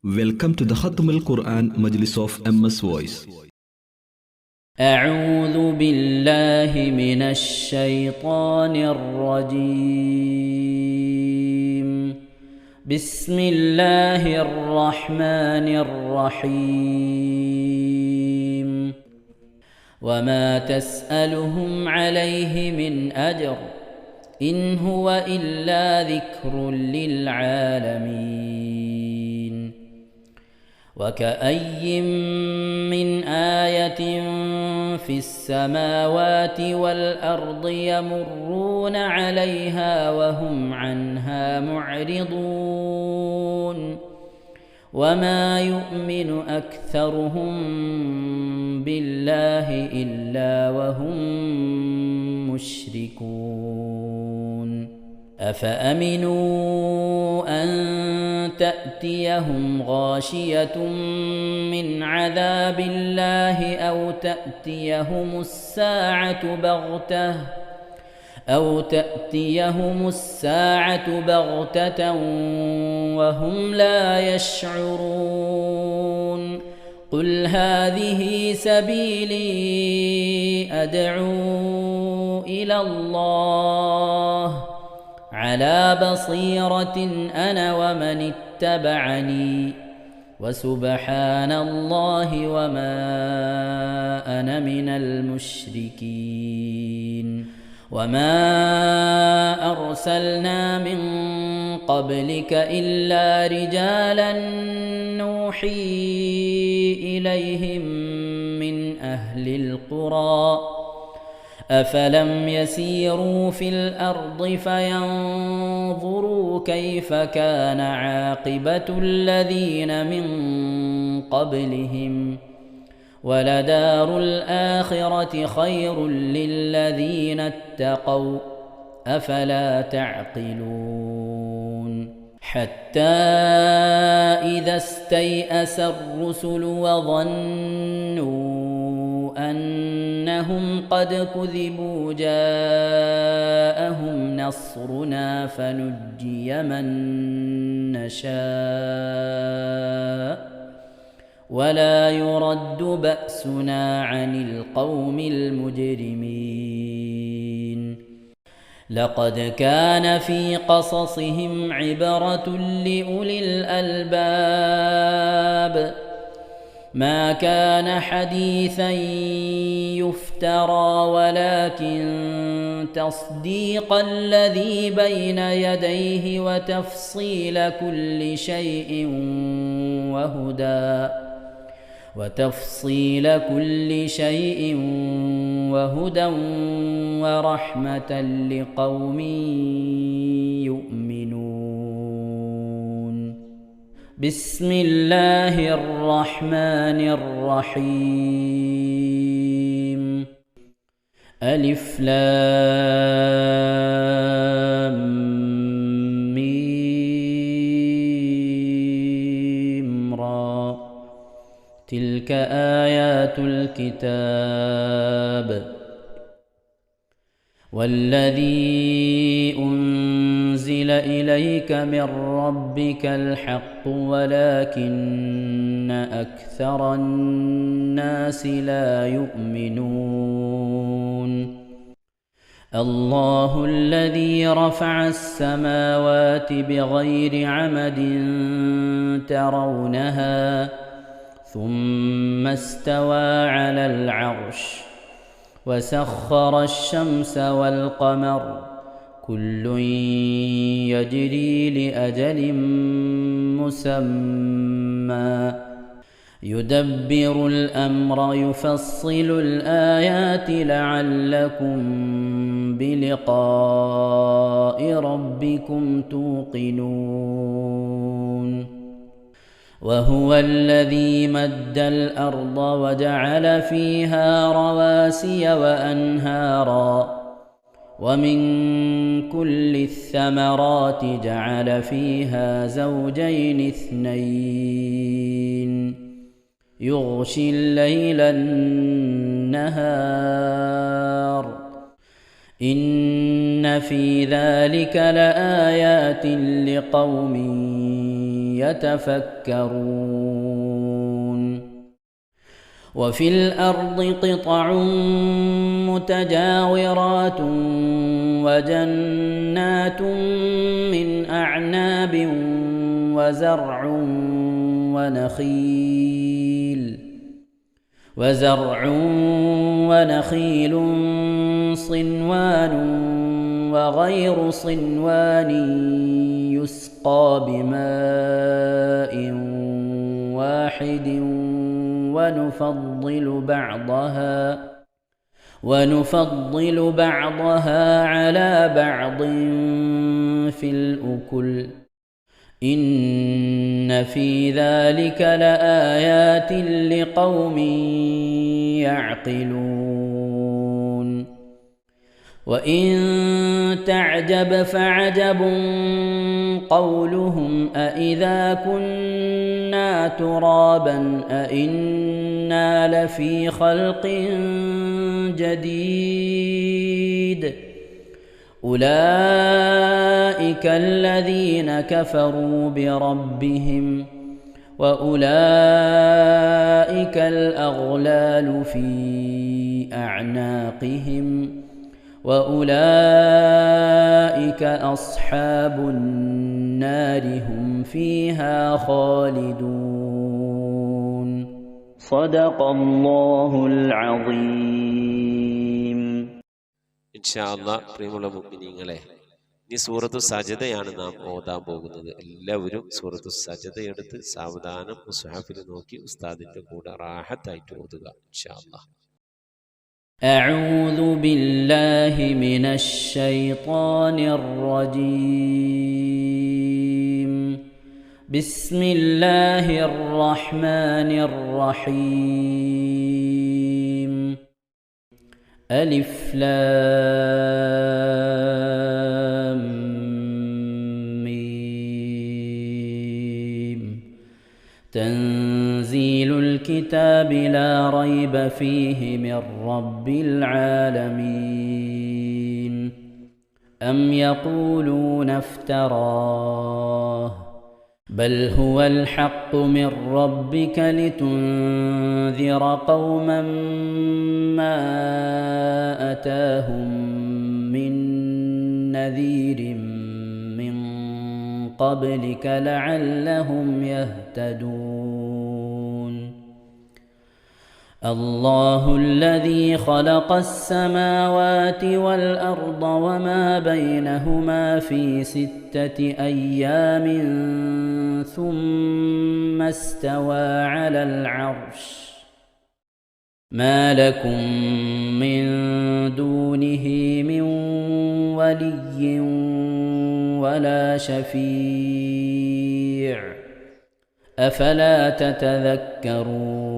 Welcome to the Khatm al-Quran Majlis of MS Voice. أعوذ بالله من الشيطان الرجيم. بسم الله الرحمن الرحيم. وما تسألهم عليه من أجر إن هو إلا ذكر للعالمين. وكأي من آية في السماوات والأرض يمرون عليها وهم عنها معرضون وما يؤمن أكثرهم بالله إلا وهم مشركون. أفأمنوا أن تأتيهم غاشية من عذاب الله أو تأتيهم الساعة بغتة وهم لا يشعرون. قل هذه سبيلي أدعو إلى الله على بصيرة أنا ومن اتبعني وسبحان الله وما أنا من المشركين. وما أرسلنا من قبلك إلا رجالا نوحي إليهم من أهل القرى أفلم يسيروا في الأرض فينظروا كيف كان عاقبة الذين من قبلهم ولدار الآخرة خير للذين اتقوا أفلا تعقلون. حتى إذا استيأس الرسل وظنوا أنهم قد كذبوا جاءهم نصرنا فنجي من نشاء ولا يرد بأسنا عن القوم المجرمين. لقد كان في قصصهم عبرة لأولي الألباب ما كان حديثا يفترى ولكن تصديق الذي بين يديه وتفصيل كل شيء وهدى ورحمة لقوم يؤمنون. بسم الله الرحمن الرحيم. ألف لام ميم را تلك آيات الكتاب والذي أنزل إليك من ربك الحق ولكن أكثر الناس لا يؤمنون. الله الذي رفع السماوات بغير عمد ترونها ثم استوى على العرش وسخر الشمس والقمر كل يجري لأجل مسمى يدبر الأمر يفصل الآيات لعلكم بلقاء ربكم توقنون. وهو الذي مد الأرض وجعل فيها رواسي وأنهارا ومن كل الثمرات جعل فيها زوجين اثنين يغشي الليل النهار إن في ذلك لآيات لقوم يتفكرون وفي الأرض قطع متجاورات وجنات من أعناب وزرع ونخيل صنوان وغير صنوان يسقى بماء واحد ونفضل بعضها على بعض في الأكل إن في ذلك لآيات لقوم يعقلون وإن تعجب فعجب قولهم أإذا كنا ترابا أإنا لفي خلق جديد أولئك الذين كفروا بربهم وأولئك الأغلال في أعناقهم وأولئك أصحاب النار هم فيها خالدون صدق الله العظيم ഇൻഷാ അല്ലാഹ് പ്രിയമുള്ള മുഅ്മിനീങ്ങളെ, ഇനി സൂറത്തു സജദയാണ് നാം ഓതാൻ പോകുന്നത്. എല്ലാവരും സൂറത്തു സജദ എടുത്ത് സാവധാനം മുസ്ഹഫിൽ നോക്കി ഉസ്താദിന്റെ കൂടെ റാഹത്തായിട്ട് ഓതുക ഇൻഷാ അല്ലാഹ്. أعوذ بالله من الشيطان الرجيم بسم الله الرحمن الرحيم ألف لام ميم تنزيل الكتاب لا ريب فيه من رب العالمين أم يقولون افتراه بل هو الحق من ربك لتنذر قوما ما أتاهم من نذير من قبلك لعلهم يهتدون الله الذي خلق السماوات والأرض وما بينهما في 6 أيام ثم استوى على العرش ما لكم من دونه من ولي ولا شفيع أفلا تتذكرون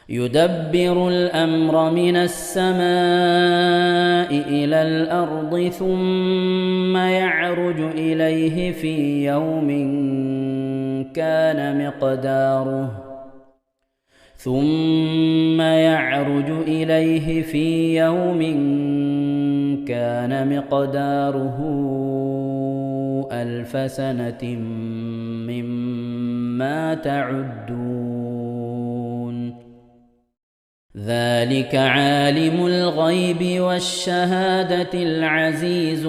يدبر الأمر من السماء إلى الأرض ثم يعرج إليه في يوم كان مقداره 1000 سنة مما تعدون ذلك عالم الغيب والشهادة العزيز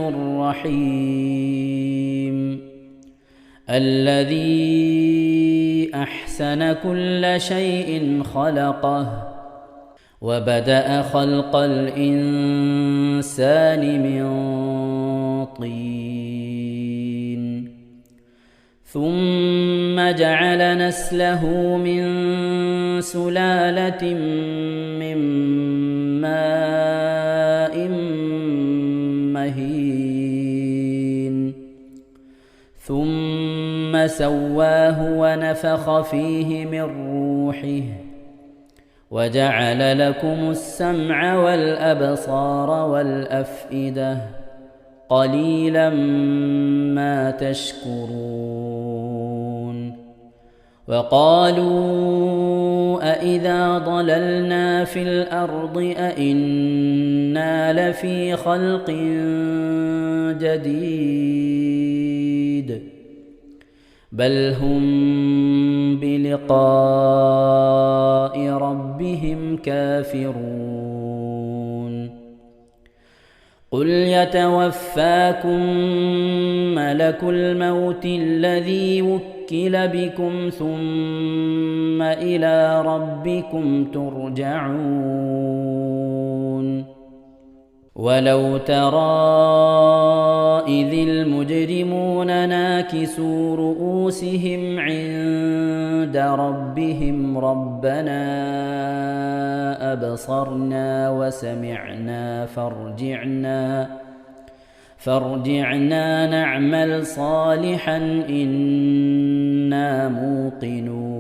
الرحيم الذي أحسن كل شيء خلقه وبدأ خلق الإنسان من طين ثم جعل نسله من سلالة من ماء مهين ثم سواه ونفخ فيه من روحه وجعل لكم السمع والأبصار والأفئدة قليلا ما تشكرون وقالوا أإذا ضللنا في الأرض أإنا لفي خلق جديد بل هم بلقاء ربهم كافرون قل يتوفاكم ملك الموت الذي وكل بكم ثم إلى ربكم ترجعون ولو ترى إذ المجرمون ناكسوا رؤوسهم عند ربهم ربنا أبصرنا وسمعنا فارجعنا نعمل صالحا إنا موقنون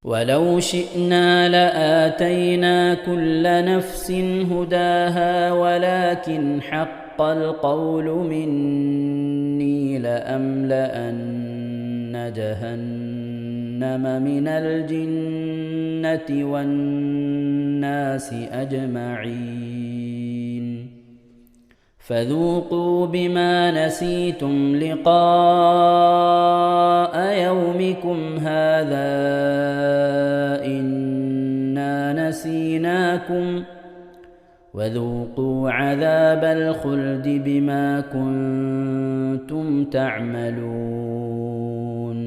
ولو شئنا لآتينا كل نفس هداها ولكن حق القول مني لأملأن جهنم من الجنة والناس أجمعين فذوقوا بما نسيتم لقاء يومكم هذا إنا نسيناكم وذوقوا عذاب الخلد بما كنتم تعملون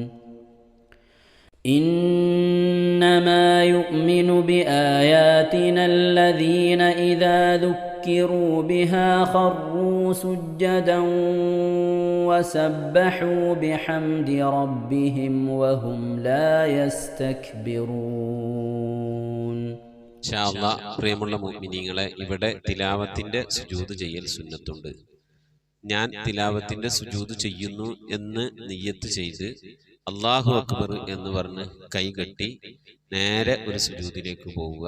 إنما يؤمن بآياتنا الذين إذا ذكروا بها خروا سجدا وسبحوا بحمد ربهم وهم لا يستكبرون. ഇൻഷാ അല്ലാഹ് പ്രിയമുള്ള മുഅ്മിനീങ്ങളെ, ഇവിടെ തിലാവത്തിന്റെ സുജൂദ് ചെയ്യൽ സുന്നത്തുണ്ട്. ഞാൻ തിലാവത്തിന്റെ സുജൂദ് ചെയ്യുന്നു എന്ന് നിയ്യത്ത് ചെയ്ത് അല്ലാഹു അക്ബർ എന്ന് പറഞ്ഞ് കൈകെട്ടി നേരെ ഒരു സുജൂദിലേക്ക് പോവുക.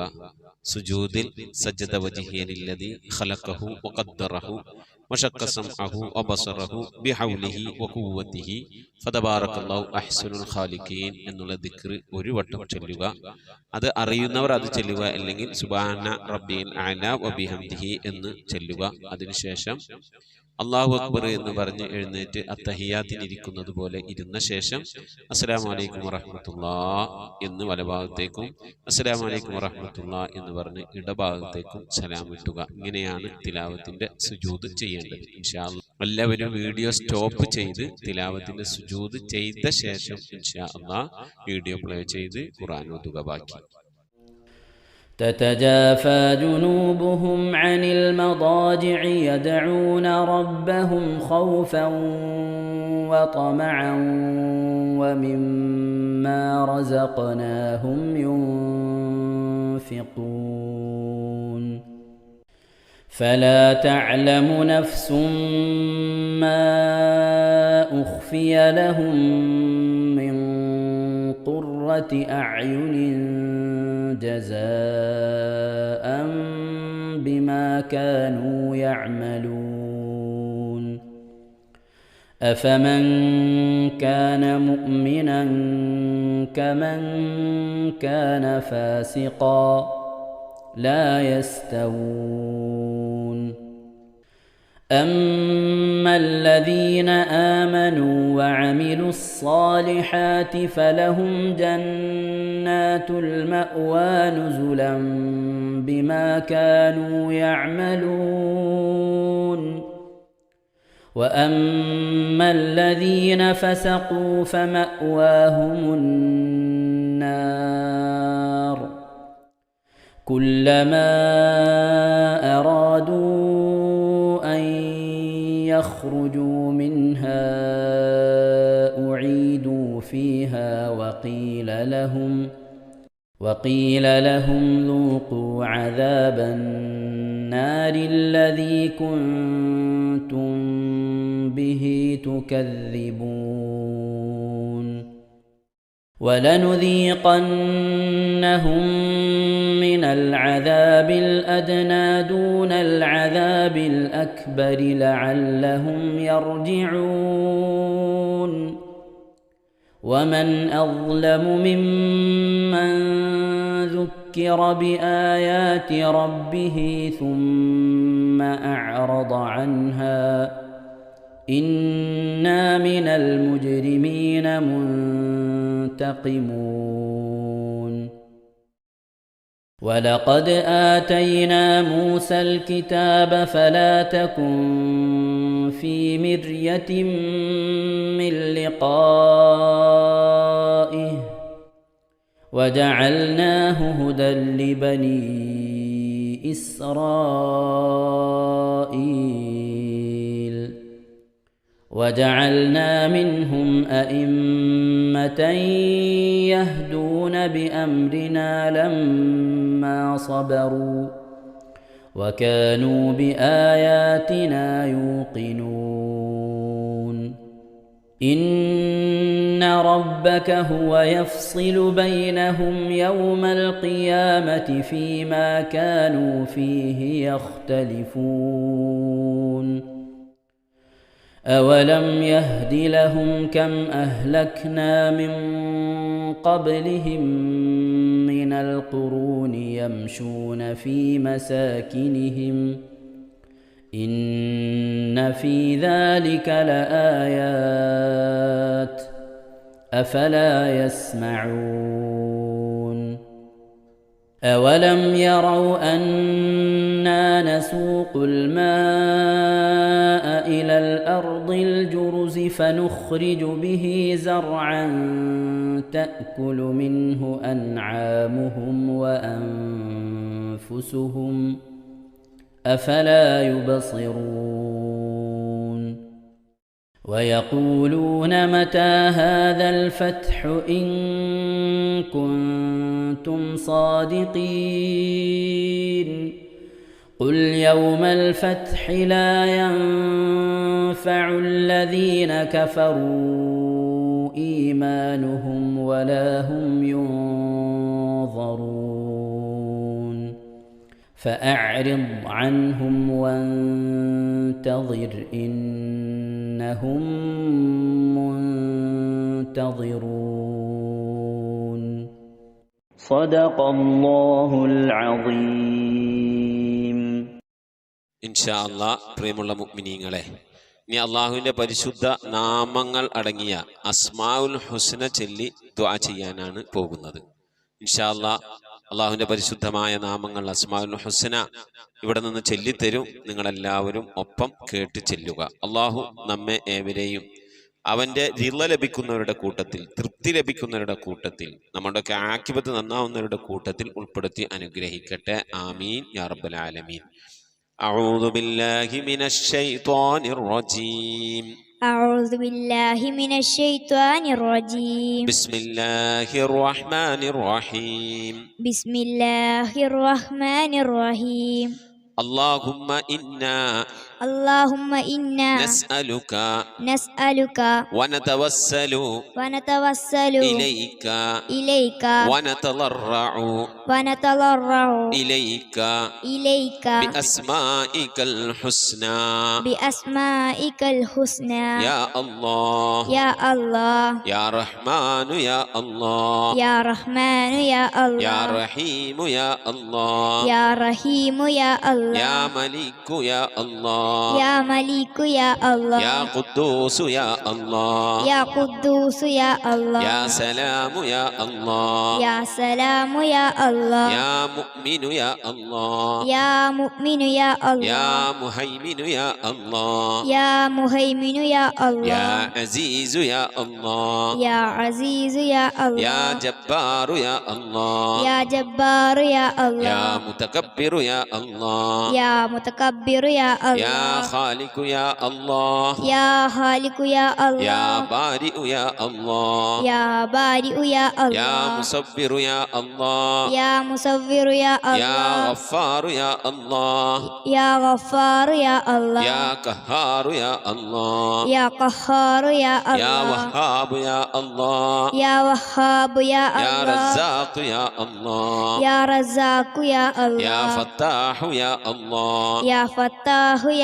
സുജൂദിൽ സജ്ജദ വജ്ഹിയ ലില്ലദി ഖലഖഹു വഖദ്ദറഹു വശഖ സമഅഹു വബസറഹു ബിഹൗലിഹി വഖുവ്വതിഹി ഫതബാറകല്ലാഹു അഹ്സനുൽ ഖാലിഖീൻ എന്നുള്ള ദിക്ർ ഒരു വട്ടം ചൊല്ലുക. അത് അറിയുന്നവർ അത് ചൊല്ലുക, അല്ലെങ്കിൽ സുബ്ഹാന റബ്ബിൽ അഅല വബിഹംദിഹി എന്ന് ചൊല്ലുക. അതിനുശേഷം അല്ലാഹു അക്ബർ എന്ന് പറഞ്ഞ് എഴുന്നേറ്റ് അത്തഹിയാത്തിനിരിക്കുന്നത് പോലെ ഇരുന്ന ശേഷം അസ്സലാമു അലൈക്കും വറഹ്മത്തുള്ളാഹ് എന്ന് വലഭാഗത്തേക്കും അസ്സലാമു അലൈക്കും വറഹ്മത്തുള്ളാഹ് എന്ന് പറഞ്ഞ് ഇടഭാഗത്തേക്കും സലാം വിട്ടുക. ഇങ്ങനെയാണ് തിലാവത്തിന്റെ സുജൂദ് ചെയ്യേണ്ടത്. ഇൻഷാ അല്ലാഹ് എല്ലാവരും വീഡിയോ സ്റ്റോപ്പ് ചെയ്ത് തിലാവത്തിന്റെ സുജൂദ് ചെയ്ത ശേഷം ഇൻഷാ അല്ലാഹ് വീഡിയോ പ്ലേ ചെയ്ത് ഖുർആൻ ഓതുക. ബാക്കി تتجافى جنوبهم عن المضاجع يدعون ربهم خوفا وطمعا ومما رزقناهم ينفقون فلا تعلم نفس ما أخفي لهم من قرة أعين جزاء بما كانوا يعملون أفمن كان مؤمنا كمن كان فاسقا لا يستوون أما الذين آمنوا وعملوا الصالحات فلهم جنات المأوى نزلا بما كانوا يعملون وأما الذين فسقوا فمأواهم النار كلما أرادوا أن يخرجوا منها أعيدوا فيها وقيل لهم ذوقوا عذاب النار الذي كنتم به تكذبون ولنذيقنهم من العذاب الأدنى دون العذاب الأكبر لعلهم يرجعون ومن أظلم ممن ذكر بآيات ربه ثم أعرض عنها إنا من المجرمين منتقمون ولقد آتينا موسى الكتاب فلا تكن في مرية من لقائه وجعلناه هدى لبني إسرائيل وجعلنا منهم أئمة يهدون بأمرنا لما صبروا وكانوا بآياتنا يوقنون إن ربك هو يفصل بينهم يوم القيامة فيما كانوا فيه يختلفون أولم يهد لهم كم أهلكنا من قبلهم من القرون يمشون في مساكنهم إن في ذلك لآيات أفلا يسمعون أولم يروا أنا نسوق الماء إلى الأرض الجرز فنخرج به زرعا تأكل منه أنعامهم وأنفسهم أفلا يبصرون ويقولون متى هذا الفتح إن كنتم صادقين قل يوم الفتح لا ينفع الذين كفروا إيمانهم ولا هم ينظرون فأعرض عنهم وانتظر إنهم منتظرون صدق الله العظيم. ഇൻഷാ അല്ലാ പ്രിയമുള്ള മുഅ്മിനീങ്ങളെ, ഇനി അള്ളാഹുവിൻ്റെ പരിശുദ്ധ നാമങ്ങൾ അടങ്ങിയ അസ്മാഉൽ ഹുസ്ന ചൊല്ലി ദുആ ചെയ്യാനാണ് പോകുന്നത്. ഇൻഷാ അല്ലാ അള്ളാഹുവിൻ്റെ പരിശുദ്ധമായ നാമങ്ങൾ അസ്മാഉൽ ഹുസ്ന ഇവിടെ നിന്ന് ചൊല്ലിത്തരും. നിങ്ങളെല്ലാവരും ഒപ്പം കേട്ട് ചെല്ലുക. അള്ളാഹു നമ്മെ ഏവരെയും അവൻ്റെ റിള ലഭിക്കുന്നവരുടെ കൂട്ടത്തിൽ, തൃപ്തി ലഭിക്കുന്നവരുടെ കൂട്ടത്തിൽ, നമ്മുടെയൊക്കെ ആഖിബത്ത് നന്നാവുന്നവരുടെ കൂട്ടത്തിൽ ഉൾപ്പെടുത്തി അനുഗ്രഹിക്കട്ടെ. ആമീൻ യാ റബ്ബൽ ആലമീൻ. أعوذ بالله من الشيطان الرجيم. أعوذ بالله من الشيطان الرجيم. بسم الله الرحمن الرحيم. بسم الله الرحمن الرحيم. اللهم إنا نسألك ونتوسل إليك ونتضرع إليك بأسمائك الحسنى يا الله يا رحمن يا الله يا رحيم يا الله يا ملك يا الله يا يا قدوس يا الله يا سلام يا الله يا مؤمن يا الله يا مهيمن يا الله يا عزيز يا الله يا جبار يا الله يا متكبر يا الله يا خالق يا الله يا بارئ يا الله يا مصبر يا الله يا غفار يا الله يا قهار يا الله يا وهاب يا الله يا رزاق يا الله يا فتاح يا الله يا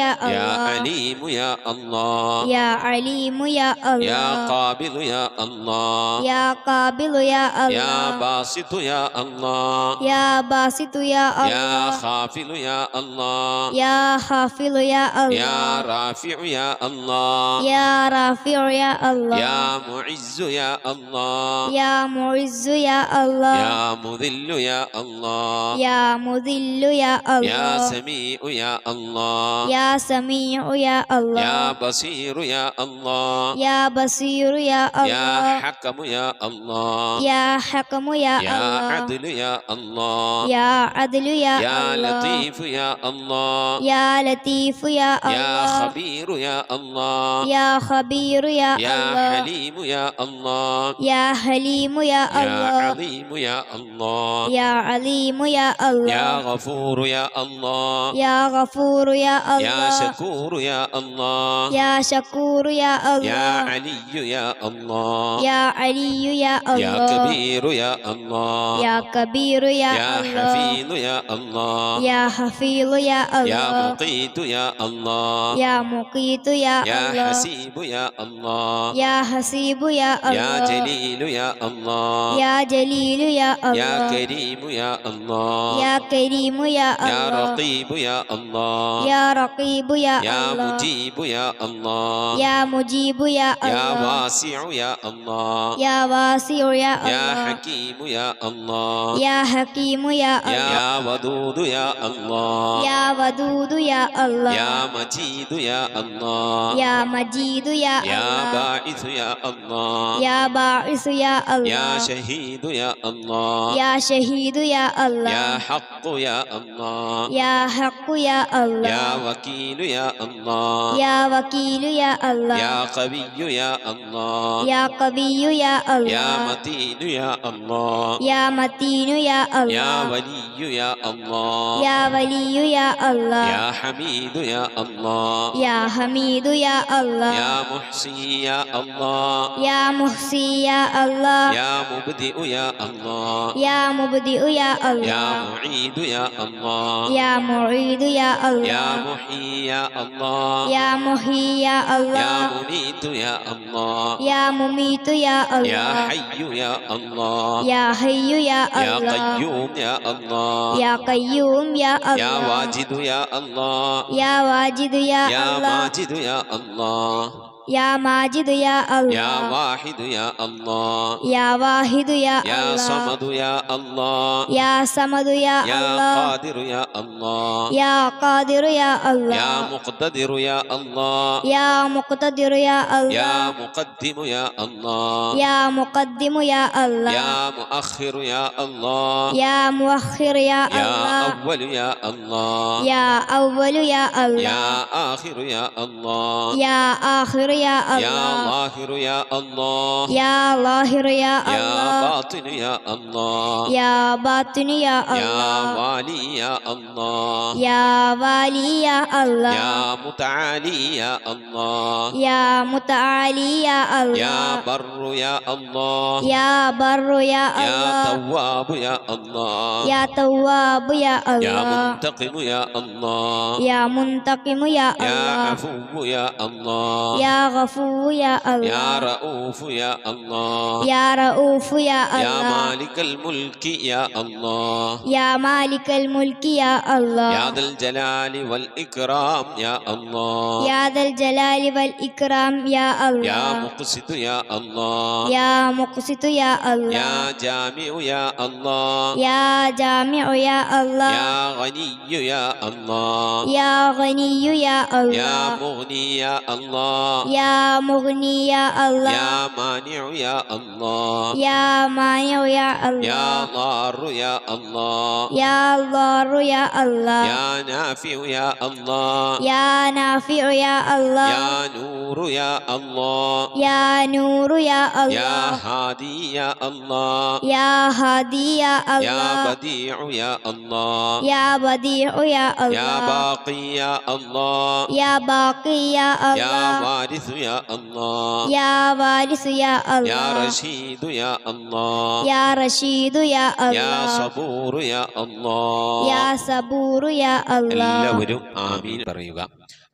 يا يا الله عليم يا الله يا عليم يا يا الله قابل يا الله يا قابل يا يا الله باسط يا الله يا باسط يا يا الله خافل يا الله يا خافض يا يا الله رافع يا الله يا رافع يا الله يا معز يا الله يا معز يا الله يا مذل يا الله يا مذل يا يا الله سميع يا الله يا سميع يا الله يا بصير يا الله يا بصير يا يا الله حكم يا الله يا حكم يا يا الله عدل يا الله يا عدل يا يا الله لطيف يا الله يا لطيف يا يا الله خبير يا الله يا خبير يا يا الله حليم يا الله يا حليم يا يا الله عظيم يا الله يا عليم يا يا الله غفور يا الله يا غفور يا يا الله شكور يا الله يا شكور يا يا الله علي يا الله يا علي يا يا الله كبير يا الله يا كبير يا يا الله حفيظ يا الله يا حفيظ يا يا الله مقيت يا الله يا مقيت يا يا الله حسيب يا الله يا حسيب يا يا الله جليل يا الله يا جليل يا يا الله كريم يا الله يا كريم يا يا الله رقيب يا الله يا رقيب يا يا الله مجيب يا الله يا مجيب يا يا الله واسع يا الله يا واسع يا يا الله حكيم يا الله يا حكيم يا الله يا ودود يا الله يا ودود يا الله يا مجيد يا الله يا مجيد يا يا الله باعث يا الله يا باعث يا يا الله شهيد يا الله يا شهيد يا الله يا حق يا الله يا حق يا الله يا وكيل يا الله يا وكيل يا الله يا قوي يا الله يا قوي يا يا الله متين يا الله يا متين يا يا الله ولي يا الله يا ولي يا الله يا حميد يا الله يا حميد يا الله يا محصي يا الله يا محصي يا الله يا مبدئ يا الله يا مبدئ يا يا الله معيد يا الله يا معيد يا يا الله محيي يا الله يا محيي يا يا الله مميت يا الله يا مميت يا يا الله حي يا الله يا حي يا يا الله قيوم يا الله يا قيوم يا يا الله واجد يا الله يا واجد يا يا الله ماجد يا الله يا ماجد يا يا الله واحد يا الله يا واحد يا يا الله صمد يا الله يا صمد يا يا الله قادر يا الله يا قادر يا يا الله مقتدر يا الله يا مقتدر يا يا الله مقدم يا الله يا مقدم يا الله يا مؤخر يا الله يا مؤخر يا يا الله أول يا الله يا أول يا يا الله آخر يا الله يا آخر يا يا الله ظاهر يا الله يا ظاهر يا يا الله باطن يا الله يا باطن يا يا الله والي يا الله يا والي يا الله يا متعالي يا الله يا متعالي يا يا الله بر يا الله يا بر يا يا الله تواب يا الله يا تواب يا يا الله منتقم يا الله يا منتقم يا يا الله عفو يا الله يا غفور يا يا الله رؤوف يا الله يا رؤوف يا يا الله مالك الملك يا الله يا مالك الملك يا الله يا ذا الجلال والإكرام يا الله يا ذا الجلال والإكرام يا يا الله مقسط يا الله يا مقسط يا الله يا جامع يا الله يا جامع يا الله يا غني يا الله يا غني يا يا الله مغني يا الله يا مغني يا الله يا مانع يا الله يا مانع يا يا الله ضار يا الله يا ضار يا الله يا نافع يا الله يا نافع يا الله يا نور يا الله يا نور يا يا الله هادي يا الله يا هادي يا يا الله بديع يا الله يا بديع يا يا الله باقي يا الله يا باقي يا يا الله وارث يا الله يا وارث يا يا الله رشيد يا الله يا رشيد يا يا الله صبور يا الله يا صبور يا الله എല്ലാവരും ആമീൻ പറയുക.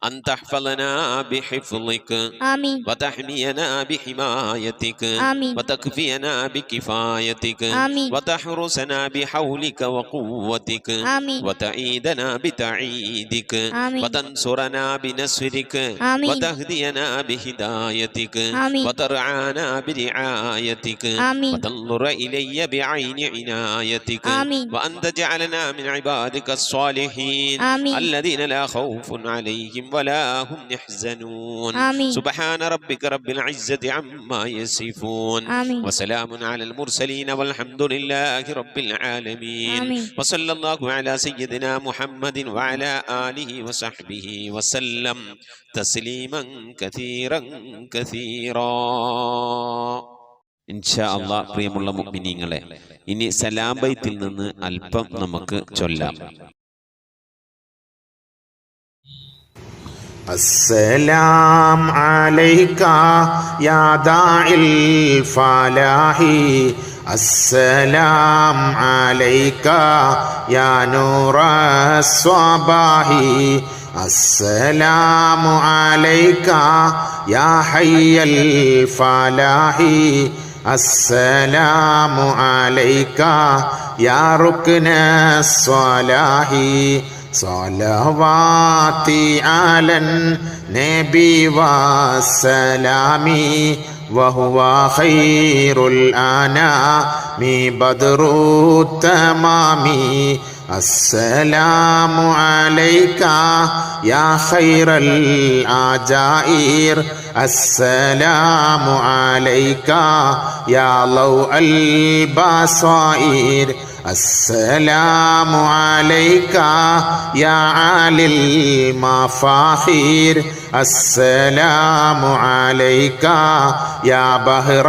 أن تحفظنا بحفظك آمين وتحمينا بحمايتك آمين وتكفينا بكفايتك آمين وتحرسنا بحولك وقوتك آمين وتعيدنا بتعيدك آمين وتنصرنا بنصرك آمين وتهدينا بهدايتك آمين وترعانا برعايتك آمين وتنظر إلي بعين عنايتك آمين وأن تجعلنا من عبادك الصالحين آمين الذين لا خوف عليهم ولا هم يحزنون آمين سبحان ربك رب العزة عما يصفون آمين وسلام على المرسلين والحمد لله رب العالمين آمين وصلى الله على سيدنا محمد وعلى آله وصحبه وسلم تسليما كثيرا كثيرا ഇൻഷാ അല്ലാഹ്. പ്രിയമുള്ള മുഅ്മിനീങ്ങളെ, ഇനി സലാം ബൈത്തിൽ നിന്ന് അല്പം നമുക്ക് ചൊല്ലാം. السلام عليك يا داعي الفلاح السلام عليك يا نور الصباح السلام عليك يا حي الفلاح السلام عليك يا ركن الصلاح صلواتي على النبي والسلام وهو خير الأنام بدر التمام السلام عليك يا خير الأجائر السلام عليك يا ضوء البصائر السلام عليك يا عالي المفاخير السلام عليك يا بحر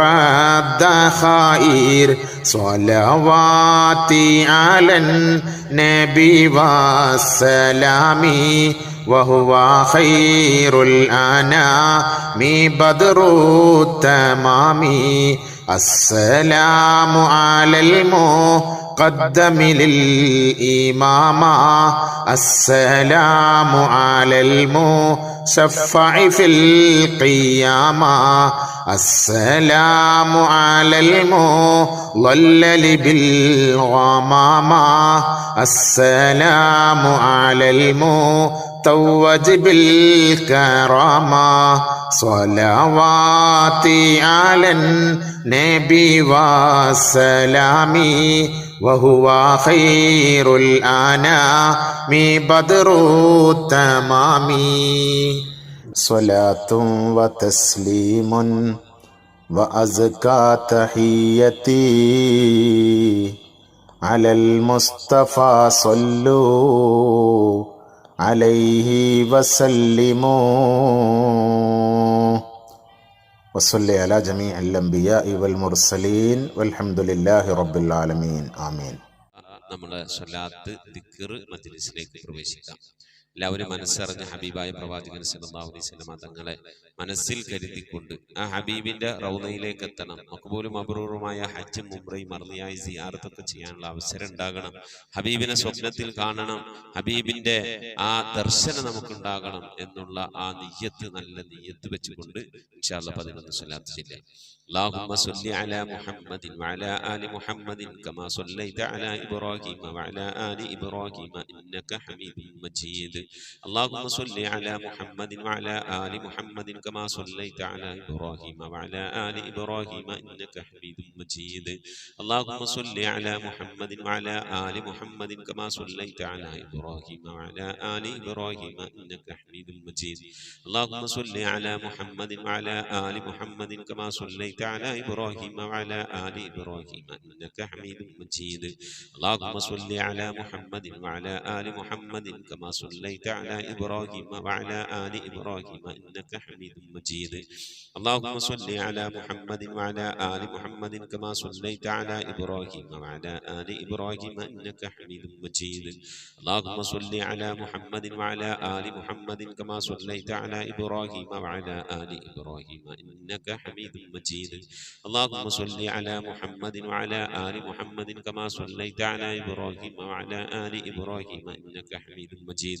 الذخائر صلواتي على النبي والسلام وهو خير الأنام بدر التمام السلام على المقدم للإمامة السلام على المشفع في القيامة السلام على المضلل بالغمامة السلام على المتوج بالكرامة صلواتي على النبي والسلام وهو خير الأنام بدر التمام صلاة وتسليم وأزكى تحيتي على المصطفى صلوا عليه وسلموا وصلي على جميع الأنبياء والمرسلين والحمد لله رب العالمين آمين. നമ്മുടെ സ്വലാത്ത് ദിക്ർ മജ്ലിസിലേക്ക് പ്രവേശിക്കാം. എല്ലാവരും മനസ്സറിഞ്ഞ ഹബീബായ പ്രവാചകൻ സല്ലല്ലാഹു അലൈഹി വസല്ലം തങ്ങളെ മനസ്സിൽ കരുതിക്കൊണ്ട് ആ ഹബീബിന്റെ റൗദയിലേക്ക് എത്തണം. മഖ്ബൂലും മബ്റൂറുമായ ഹജ്ജും ഉംറയും മർദിയായി സിയാറത്തൊക്കെ ചെയ്യാനുള്ള അവസരം ഉണ്ടാകണം. ഹബീബിനെ സ്വപ്നത്തിൽ കാണണം, ഹബീബിന്റെ ആ ദർശനം നമുക്കുണ്ടാകണം എന്നുള്ള ആ നിയ്യത്ത്, നല്ല നിയ്യത്ത് വെച്ചുകൊണ്ട് ഇൻഷാ അല്ലാഹ് 11 സ്വലാത്ത് ചൊല്ലാം. اللهم صل على محمد وعلى آل محمد كما صليت على إبراهيم وعلى آل إبراهيم إنك حميد مجيد. اللهم صل على محمد وعلى آل محمد كما صليت على إبراهيم وعلى آل إبراهيم إنك حميد مجيد. اللهم صل على محمد وعلى آل محمد كما صليت على إبراهيم وعلى آل إبراهيم إنك حميد مجيد. اللهم صل على محمد وعلى آل محمد كما صليت على إبراهيم وعلى آل إبراهيم إنك حميد مجيد. اللهم صل على محمد وعلى آل محمد كما صليت على إبراهيم وعلى آل إبراهيم إنك حميد مجيد. اللهم صل على محمد وعلى آل محمد كما صليت على إبراهيم وعلى آل إبراهيم إنك حميد مجيد. اللهم صل على محمد وعلى آل محمد كما صليت على إبراهيم وعلى آل إبراهيم إنك حميد مجيد. اللهم صل على محمد وعلى آل محمد كما صليت على إبراهيم وعلى آل إبراهيم إنك حميد مجيد.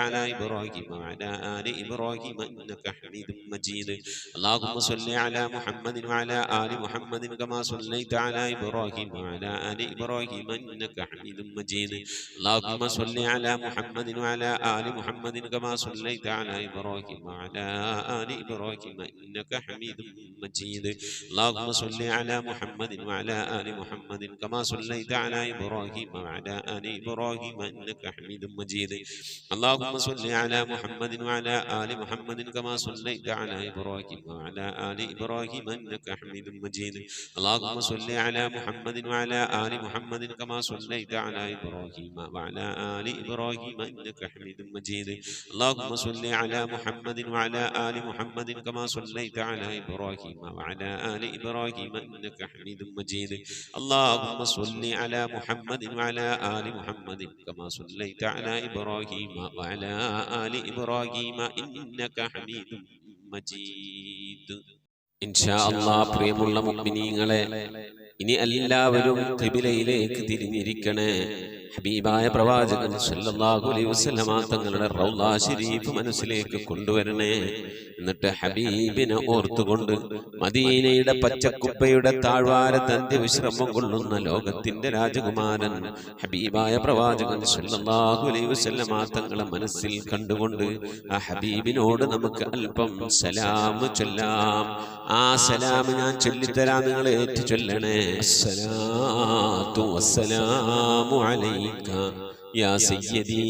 على إبراهيم وعلى آل إبراهيم إنك حميد مجيد اللهم صل على محمد وعلى آل محمد كما صليت على إبراهيم وعلى آل إبراهيم إنك حميد مجيد اللهم صل على محمد وعلى آل محمد كما صليت على إبراهيم وعلى آل إبراهيم إنك حميد مجيد اللهم صل على محمد وعلى آل محمد كما صليت على إبراهيم وعلى آل إبراهيم إنك حميد مجيد اللهم صل على محمد وعلى آل محمد كما صليت على إبراهيم وعلى آل إبراهيم إنك حميد مجيد اللهم صل على محمد وعلى آل محمد كما صليت على إبراهيم وعلى آل إبراهيم إنك حميد مجيد اللهم صل على محمد وعلى آل محمد كما صليت على إبراهيم وعلى آل إبراهيم إنك حميد مجيد اللهم صل على محمد وعلى آل محمد كما صليت على إبراهيم وعلى آل إبراهيم إنك حميد مجيد إن شاء الله പ്രിയമുള്ള മുഅ്മിനീങ്ങളെ ഇനി എല്ലാവരും ഖിബിലയിലേക്ക് തിരിഞ്ഞിരിക്കണേ ഹബീബായ പ്രവാചകൻ സല്ലല്ലാഹു അലൈഹി വസല്ലമ തങ്ങളുടെ റൗള ശരീഫ് മനസ്സിലേക്ക് കൊണ്ടുവരണേ എന്നിട്ട് ഹബീബിനെ ഓർത്തുകൊണ്ട് മദീനയുടെ പച്ചക്കുപ്പയുടെ താഴ്വാരത്ത് അന്ത്യവിശ്രമം കൊള്ളുന്ന ലോകത്തിന്റെ രാജകുമാരൻ ഹബീബായ പ്രവാചകൻ സല്ലല്ലാഹു അലൈഹി വസല്ലമ തങ്ങളെ മനസ്സിൽ കണ്ടുകൊണ്ട് ആ ഹബീബിനോട് നമുക്ക് അല്പം സലാം ചൊല്ലാം ആ സലാം ഞാൻ ചൊല്ലിത്തരാം നിങ്ങൾ ഏറ്റു ചൊല്ലണേ അസ്സലാത്തു വസ്സലാമു അലൈക യാ സയ്യിദി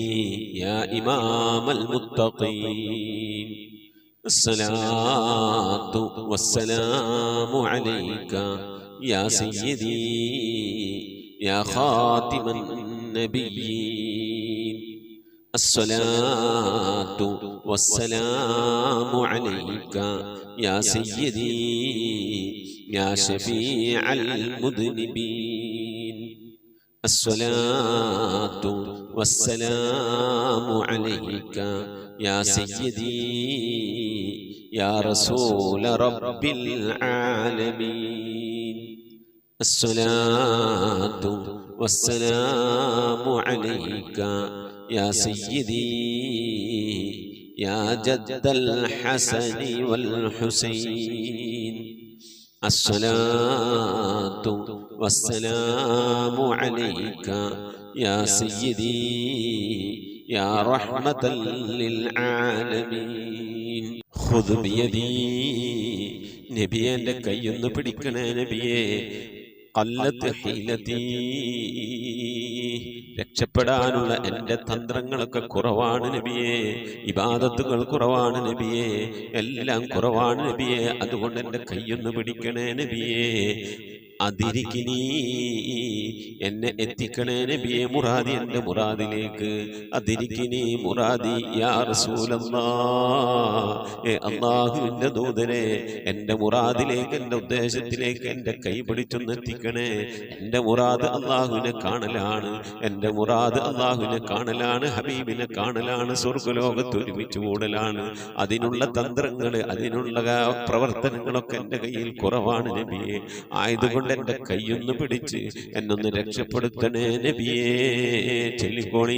യാ ഇമാമൽ മുത്തഖീൻ الصلاة والسلام عليك يا سيدي يا خاتم النبيين الصلاة والسلام عليك يا سيدي يا شفيع المذنبين الصلاة والسلام عليك يا سيدي يا رسول رب العالمين الصلاة والسلام عليك يا سيدي يا جد الحسن والحسين الصلاة والسلام عليك يا سيدي يا رحمة للعالمين خذ بيدي നബിയെ എൻ്റെ കൈയൊന്ന് പിടിക്കണേ നബിയെ ഖല്ലത്ത് ഹീലതീ രക്ഷപ്പെടാനുള്ള എൻ്റെ തന്ത്രങ്ങളൊക്കെ കുറവാണ് നബിയെ ഇബാദത്തുകൾ കുറവാണ് നബിയെ എല്ലാം കുറവാണ് നബിയെ അതുകൊണ്ട് എൻ്റെ കൈയൊന്ന് പിടിക്കണേ നബിയെ അതിരിക്കിനി എന്നെ എത്തിക്കണേ നബിയെ മുറാദി എൻ്റെ മുറാദിലേക്ക് അതിരിക്കിനി മുറാദി യാ റസൂലല്ലാഹ് അല്ലാഹുവിൻ്റെ ദൂതനെ എൻ്റെ മുറാദിലേക്ക് എൻ്റെ ഉദ്ദേശത്തിലേക്ക് എൻ്റെ കൈ പിടിച്ചൊന്ന് എത്തിക്കണേ എൻ്റെ മുറാദ് അല്ലാഹുവിനെ കാണലാണ് എൻ്റെ മുറാദ് അല്ലാഹുവിനെ കാണലാണ് ഹബീബിനെ കാണലാണ് സ്വർഗ്ഗലോകത്ത് ഒരുമിച്ച് കൂടലാണ് അതിനുള്ള തന്ത്രങ്ങൾ അതിനുള്ള പ്രവർത്തനങ്ങളൊക്കെ എൻ്റെ കയ്യിൽ കുറവാണ് നബിയെ ആയതുകൊണ്ട് എൻ്റെ കൈയൊന്ന് പിടിച്ച് എന്നൊന്ന് രക്ഷപ്പെടുത്തണേ നബിയേ ചൊല്ലിക്കോളി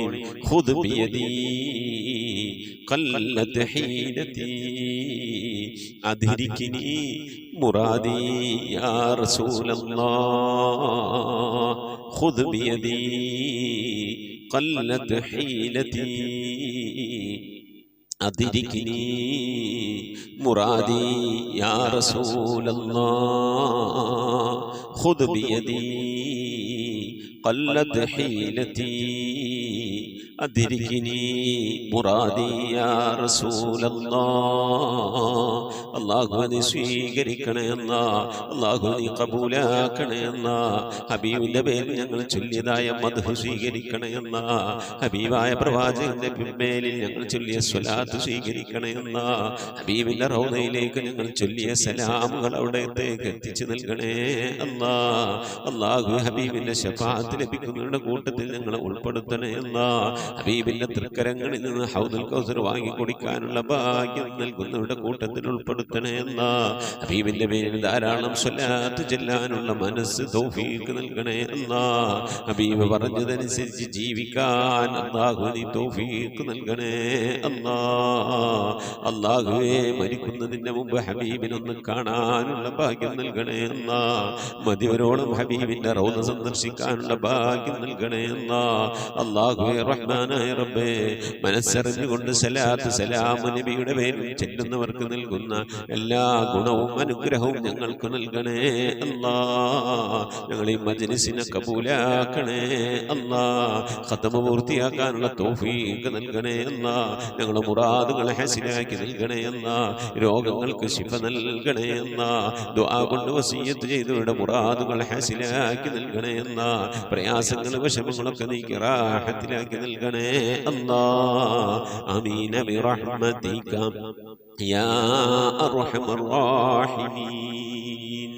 ഖുദ് ബിയദീ ഖല്ലത് ഹീലതീ അദ്രികിനി മുറാദി യാ റസൂലല്ലാഹ് ഖുദ് ബിയദീ ഖല്ലത് ഹീലതീ أدركني مرادي يا رسول الله خذ بيدي قلت حيلتي أدركني مرادي يا رسول الله അള്ളാഹുവിനെ സ്വീകരിക്കണേ എന്നാ അള്ളാഹുവിനെ കബൂലാക്കണേ എന്നാ ഹബീബിന്റെ പേരിൽ ഞങ്ങൾ ചൊല്ലിയതായ മദ്ഹ് സ്വീകരിക്കണേ എന്നാ ഹബീബായ പ്രവാചകന്റെ പിൻമേലിൽ ഞങ്ങൾ ചൊല്ലിയ സ്വലാത്ത് സ്വീകരിക്കണേ എന്നാ ഹബീബിന്റെ റൗദയിലേക്ക് ഞങ്ങൾ ചൊല്ലിയ സലാമുകൾ അവിടത്തേക്ക് എത്തിച്ചു നൽകണേ അല്ലാ അള്ളാഹു ഹബീബിന്റെ ശഫാഅത്ത് ലഭിക്കുന്നവരുടെ കൂട്ടത്തിൽ ഞങ്ങളെ ഉൾപ്പെടുത്തണേ എന്നാ ഹബീബിന്റെ തൃക്കരങ്ങളിൽ നിന്ന് ഹൗദുൽ കൗസർ വാങ്ങി കുടിക്കാനുള്ള ഭാഗ്യം നൽകുന്നവരുടെ കൂട്ടത്തിൽ ഉൾപ്പെടുത്തണേ അല്ലാ. ഹബീബിന്റെ പേരിൽ ധാരാളം സ്വലാത്ത് ചെല്ലാനുള്ള മനസ്സ് തൗഫീഖ് നൽകണേ അല്ലാ. ഹബീബ് പറഞ്ഞതനുസരിച്ച് ജീവിക്കാൻ അല്ലാഹു നീ തൗഫീഖ് നൽകണേ അല്ലാ. അല്ലാഹുവേ, മരിക്കുന്നതിന്റെ മുമ്പ് ഹബീബിനൊന്ന് കാണാനുള്ള ഭാഗ്യം നൽകണേ അല്ലാ. മതിവരോളം ഹബീബിന്റെ റൗള സന്ദർശിക്കാനുള്ള ഭാഗ്യം നൽകണേ അല്ലാ. അല്ലാഹുവേ റഹ്മാനായ റബ്ബേ, മനസ്സറിഞ്ഞുകൊണ്ട് സലാത്ത് സലാം നബിയുടെ പേരിൽ ചെല്ലുന്നവർക്ക് നൽകുന്ന എല്ലാ ഗുണവും അനുഗ്രഹവും ഞങ്ങൾക്ക് നൽകണേ അല്ലാ. ഞങ്ങൾ ഈ മജ്ലിസിനെ കബൂലാക്കണേ അല്ലാ. ഖത്മ പൂർത്തിയാക്കാനുള്ള തൗഫീഖ് നൽകണേ അല്ലാ. ഞങ്ങളുടെ മുറാദുകളെ ഹസനാക്കി നൽകണേ അല്ലാ. രോഗങ്ങൾക്ക് ശിഫ നൽകണേ അല്ലാ. ദുആ കൊണ്ട് വസിയ്യത്ത് ചെയ്തവരുടെ മുറാദുകൾ ഹസനാക്കി നൽകണേ അല്ലാ. പ്രയാസങ്ങൾ വിഷമങ്ങളൊക്കെ നീക്കി റാഹത്തിലാക്കി നൽകണേ അല്ലാ. ആമീൻ ബിറഹ്മതിക യാ അർഹമർ റഹീമീൻ.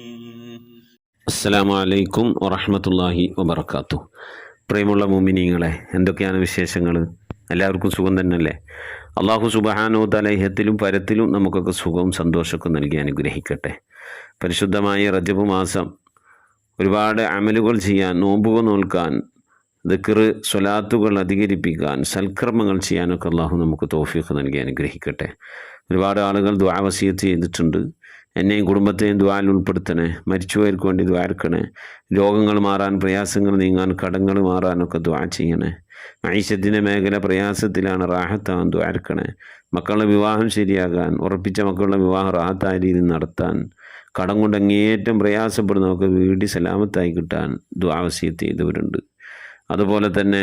അസ്സലാമു അലൈക്കും വറഹ്മത്തുള്ളാഹി വബറകാതുഹു. പ്രിയമുള്ള മുഅ്മിനീങ്ങളെ, എന്തൊക്കെയാണ് വിശേഷങ്ങൾ? എല്ലാവർക്കും സുഖം തന്നെയല്ലേ? അല്ലാഹു സുബ്ഹാനഹു വ തആല ഇഹത്തിലും പരത്തിലും നമുക്കൊക്കെ സുഖവും സന്തോഷമൊക്കെ നൽകി അനുഗ്രഹിക്കട്ടെ. പരിശുദ്ധമായ റജബ് മാസം ഒരുപാട് അമലുകൾ ചെയ്യാൻ, നോമ്പുകൾ നോൽക്കാൻ, ദിക്ർ സ്വലാത്തുകൾ അധികരിപ്പിക്കാൻ, സൽക്കർമ്മങ്ങൾ ചെയ്യാനൊക്കെ അല്ലാഹു നമുക്ക് തൗഫീഖ് നൽകി അനുഗ്രഹിക്കട്ടെ. ഒരുപാട് ആളുകൾ ദുആ വസിയത്ത് ചെയ്തിട്ടുണ്ട്. എന്നെയും കുടുംബത്തെയും ദുആയിൽ ഉൾപ്പെടുത്തണേ. മരിച്ചുപോയവർക്ക് വേണ്ടി ദ്വാരക്കണേ. രോഗങ്ങൾ മാറാൻ, പ്രയാസങ്ങൾ നീങ്ങാൻ, കടങ്ങൾ മാറാനൊക്കെ ദുആ ചെയ്യണേ. മഈശത്തിൻ്റെ മേഖല പ്രയാസത്തിലാണ്, റാഹത്താൻ ദ്വാരക്കണേ. മക്കളുടെ വിവാഹം ശരിയാകാൻ, ഉറപ്പിച്ച മക്കളുടെ വിവാഹം റാഹത്തായ രീതിയിൽ നടത്താൻ, കടം കൊണ്ട് അങ്ങേയറ്റം പ്രയാസപ്പെടുന്നവർക്ക് വീടി സലാമത്തായി കിട്ടാൻ ദുആ വസിയത്ത് ചെയ്തവരുണ്ട്. അതുപോലെ തന്നെ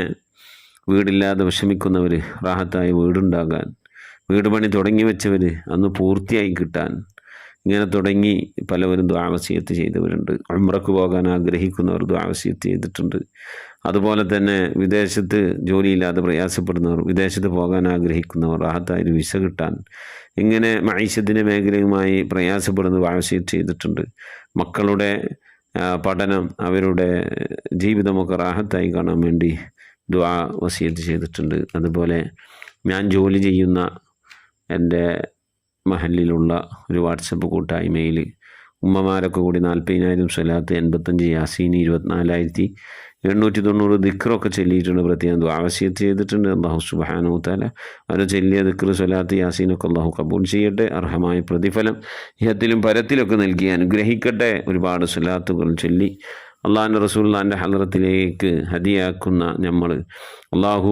വീടില്ലാതെ വിഷമിക്കുന്നവർ റാഹത്തായി വീടുണ്ടാകാൻ, വീട് പണി തുടങ്ങി വെച്ചവർ അന്ന് പൂർത്തിയായി കിട്ടാൻ, ഇങ്ങനെ തുടങ്ങി പലവരും ദുആ വസിയത്ത് ചെയ്തവരുണ്ട്. ഉംറക്ക് പോകാൻ ആഗ്രഹിക്കുന്നവർ ദുആ വസിയത്ത് ചെയ്തിട്ടുണ്ട്. അതുപോലെ തന്നെ വിദേശത്ത് ജോലിയില്ലാതെ പ്രയാസപ്പെടുന്നവർ, വിദേശത്ത് പോകാൻ ആഗ്രഹിക്കുന്നവർ റാഹത്തായൊരു വിസ കിട്ടാൻ, ഇങ്ങനെ മഈശത്തിൻ്റെ മേഖലയുമായി പ്രയാസപ്പെടുന്ന ദുആ വസിയത്ത് ചെയ്തിട്ടുണ്ട്. മക്കളുടെ പഠനം, അവരുടെ ജീവിതമൊക്കെ റാഹത്തായി കാണാൻ വേണ്ടി ദുആ വസിയത്ത് ചെയ്തിട്ടുണ്ട്. അതുപോലെ ഞാൻ ജോലി ചെയ്യുന്ന എൻ്റെ മഹലിലുള്ള ഒരു വാട്സപ്പ് കൂട്ടായ്മയിൽ ഉമ്മമാരൊക്കെ കൂടി 40,000 സ്വലാത്ത്, 85 യാസീൻ, 24,890 ദിക്റൊക്കെ ചൊല്ലിയിട്ടുണ്ട്. പ്രത്യേകം ദുആ വസിയത്ത് ചെയ്തിട്ടുണ്ട്. അല്ലാഹു സുബ്ഹാനഹു വ തആല അവർ ചൊല്ലിയ ദിക്ർ, സ്വലാത്ത്, യാസീനൊക്കെ അല്ലാഹു കബൂൽ ചെയ്യട്ടെ. അർഹമായ പ്രതിഫലം ഇഹത്തിലും പരത്തിലൊക്കെ നൽകി അനുഗ്രഹിക്കട്ടെ. ഒരുപാട് സ്വലാത്തുകൾ ചൊല്ലി അള്ളാഹിൻ്റെ റസൂലുള്ളാഹിൻ്റെ ഹളറത്തിലേക്ക് ഹദിയാക്കുന്ന നമ്മൾ അള്ളാഹു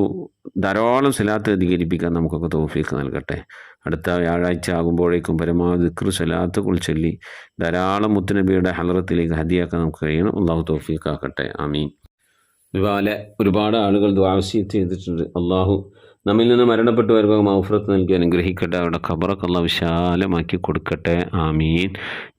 ധാരാളം സ്വലാത്ത് അധികരിപ്പിക്കാൻ നമുക്കൊക്കെ തൗഫീഖ് നൽകട്ടെ. അടുത്ത വ്യാഴാഴ്ച ആകുമ്പോഴേക്കും പരമാവധി ദിക്ർ സ്വലാത്തുകൾ ചൊല്ലി ധാരാളം മുത്തുനബിയുടെ ഹളറത്തിലേക്ക് ഹദിയാക്കാൻ നമുക്ക് കഴിയണം. അള്ളാഹു തൗഫീഖ് ആക്കട്ടെ. ആമീൻ. ഇതുപോലെ ഒരുപാട് ആളുകൾ ദുആ വസിയത്ത് ചെയ്തിട്ടുണ്ട്. അള്ളാഹു നമ്മിൽ നിന്ന് മരണപ്പെട്ടവർക്ക് മഗ്ഫിറത്ത് നൽകി അനുഗ്രഹിക്കട്ടെ. അവരുടെ ഖബറൊക്കെ അല്ലാഹു വിശാലമാക്കി കൊടുക്കട്ടെ. ആമീൻ.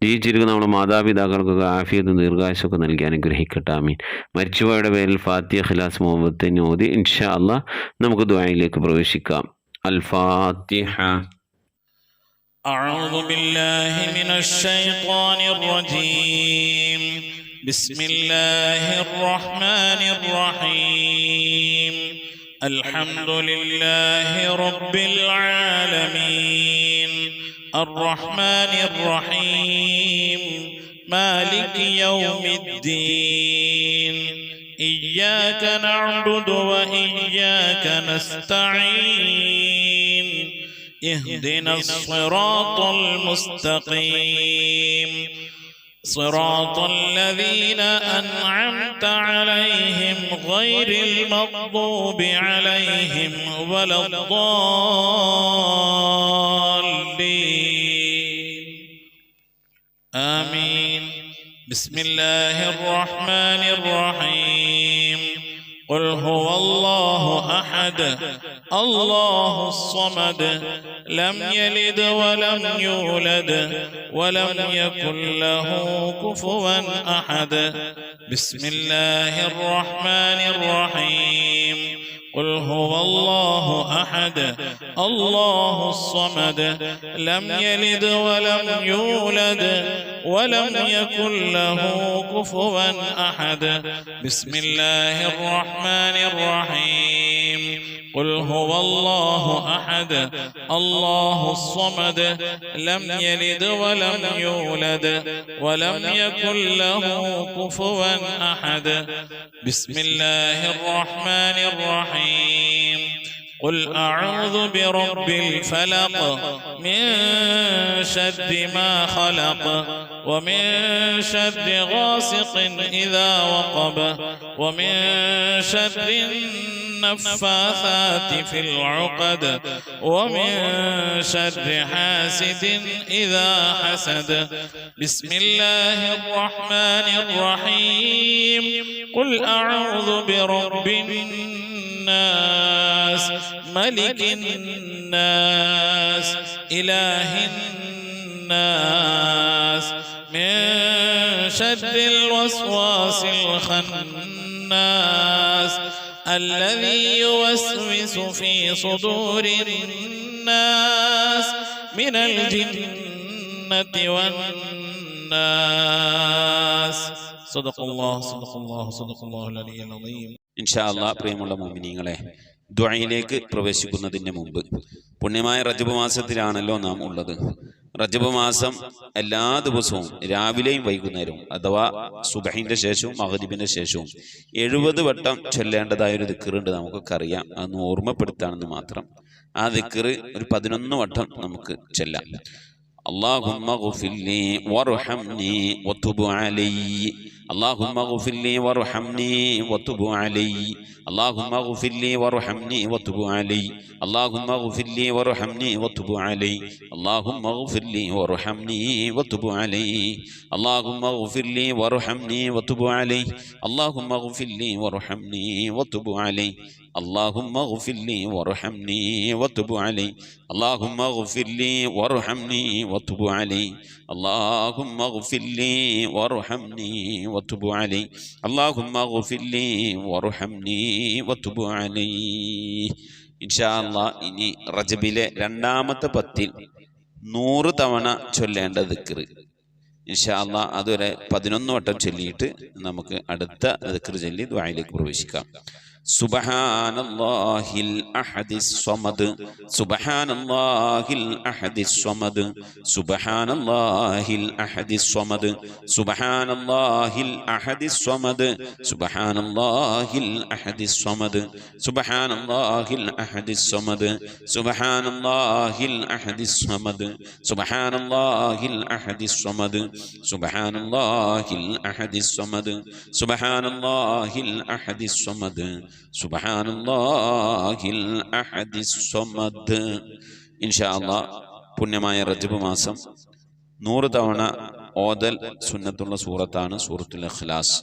ജീവിച്ചിരിക്കുന്ന നമ്മുടെ മാതാപിതാക്കൾക്കൊക്കെ ആഫിയത്തും ദീർഘായുസ്സൊക്കെ നൽകി അനുഗ്രഹിക്കട്ടെ. ആമീൻ. മരിച്ചുപോയവരുടെ പേരിൽ ഫാത്തിഹ, ഖിലാസ്, മുഹമ്മദ് ഓതി ഇൻഷാ അല്ലാഹ് നമുക്ക് ദുആയിലേക്ക് പ്രവേശിക്കാം. അൽ ഫാത്തിഹ. أعوذ بالله من الشيطان الرجيم. بسم الله الرحمن الرحيم. الحمد لله رب العالمين. الرحمن الرحيم. مالك يوم الدين. إياك نعبد وإياك نستعين. اهدنا الصراط المستقيم. صراط الذين أنعمت عليهم غير المغضوب عليهم ولا الضالين. آمين. بسم الله الرحمن الرحيم. قل هو الله أحد الله الصمد لم يلد ولم يولد ولم يكن له كفوا أحد. بسم الله الرحمن الرحيم. قل هو الله أحد الله الصمد لم يلد ولم يولد ولم يكن له كفوا أحد. بسم الله الرحمن الرحيم. قل هو الله أحد الله الصمد لم يلد ولم يولد ولم يكن له كفوا أحد بسم الله الرحمن الرحيم قل أعوذ برب الفلق من شر ما خلق ومن شر غاسق إذا وقب ومن شر النفاثات في العقد ومن شر حاسد إذا حسد بسم الله الرحمن الرحيم قل أعوذ برب الناس ملك الناس إله الناس من شر الوسواس الخناس الذي يوسوس في صدور الناس من الجنة والناس صدق الله صدق الله صدق الله العلي العظيم. ഇൻഷാ അല്ലാഹ് പ്രിയമുള്ള മുഅ്മിനീങ്ങളെ, ദുആയിലേക്ക് പ്രവേശിക്കുന്നതിന് മുമ്പ് പുണ്യമായ റജബ് മാസത്തിലാണല്ലോ നാം ഉള്ളത്. റജബ് മാസം എല്ലാ ദിവസവും രാവിലെയും വൈകുന്നേരവും അഥവാ സുബഹിന്റെ ശേഷവും മഗ്രിബിന്റെ ശേഷവും 70 വട്ടം ചൊല്ലേണ്ടതായ ഒരു ദിക്റുണ്ട്, നമുക്കൊക്കെ അറിയാം. അതൊന്ന് ഓർമ്മപ്പെടുത്താണെന്ന് മാത്രം. ആ ദിക്ർ ഒരു 11 വട്ടം നമുക്ക് ചൊല്ലാം. اللهم اغفر لي وارحمني وتب علي اللهم اغفر لي وارحمني وتب علي اللهم اغفر لي وارحمني وتب علي اللهم اغفر لي وارحمني وتب علي اللهم اغفر لي وارحمني وتب علي اللهم اغفر لي وارحمني وتب علي اللهم اغفر لي وارحمني وتب علي اللهم اغفر لي وارحمني وتب علي اللهم اغفر لي وارحمني وتب علي اللهم اغفر لي وارحمني وتب علي اللهم اغفر لي وارحمني وتب علي. ഇൻഷാ അല്ലാഹ് ഇനി റജബിലെ രണ്ടാമത്തെ പത്തിൽ 100 തവണ ചൊല്ലേണ്ട ദിക്ർ ഇൻഷാ അല്ലാഹ് അതൊരു 11 വട്ടം ചൊല്ലിയിട്ട് നമുക്ക് അടുത്ത ദിക്ർ ചൊല്ലി ദുആയിലേക്ക് പ്രവേശിക്കാം. سبحان الله الأحد الصمد سبحان الله الأحد الصمد سبحان الله الأحد الصمد سبحان الله الأحد الصمد سبحان الله الأحد الصمد سبحان الله الأحد الصمد سبحان الله الأحد الصمد سبحان الله الأحد الصمد سبحان الله الأحد الصمد سبحان الله الأحد الصمد സുബ്ഹാനല്ലാഹിൽ അഹദിസ് സ്വമദ്. ഇൻഷാ അല്ലാഹ് പുണ്യമായ റജബ് മാസം 100 തവണ ഓതൽ സുന്നത്തുള്ള സൂറത്താണ് സൂറത്തുൽ ഇഖ്ലാസ്.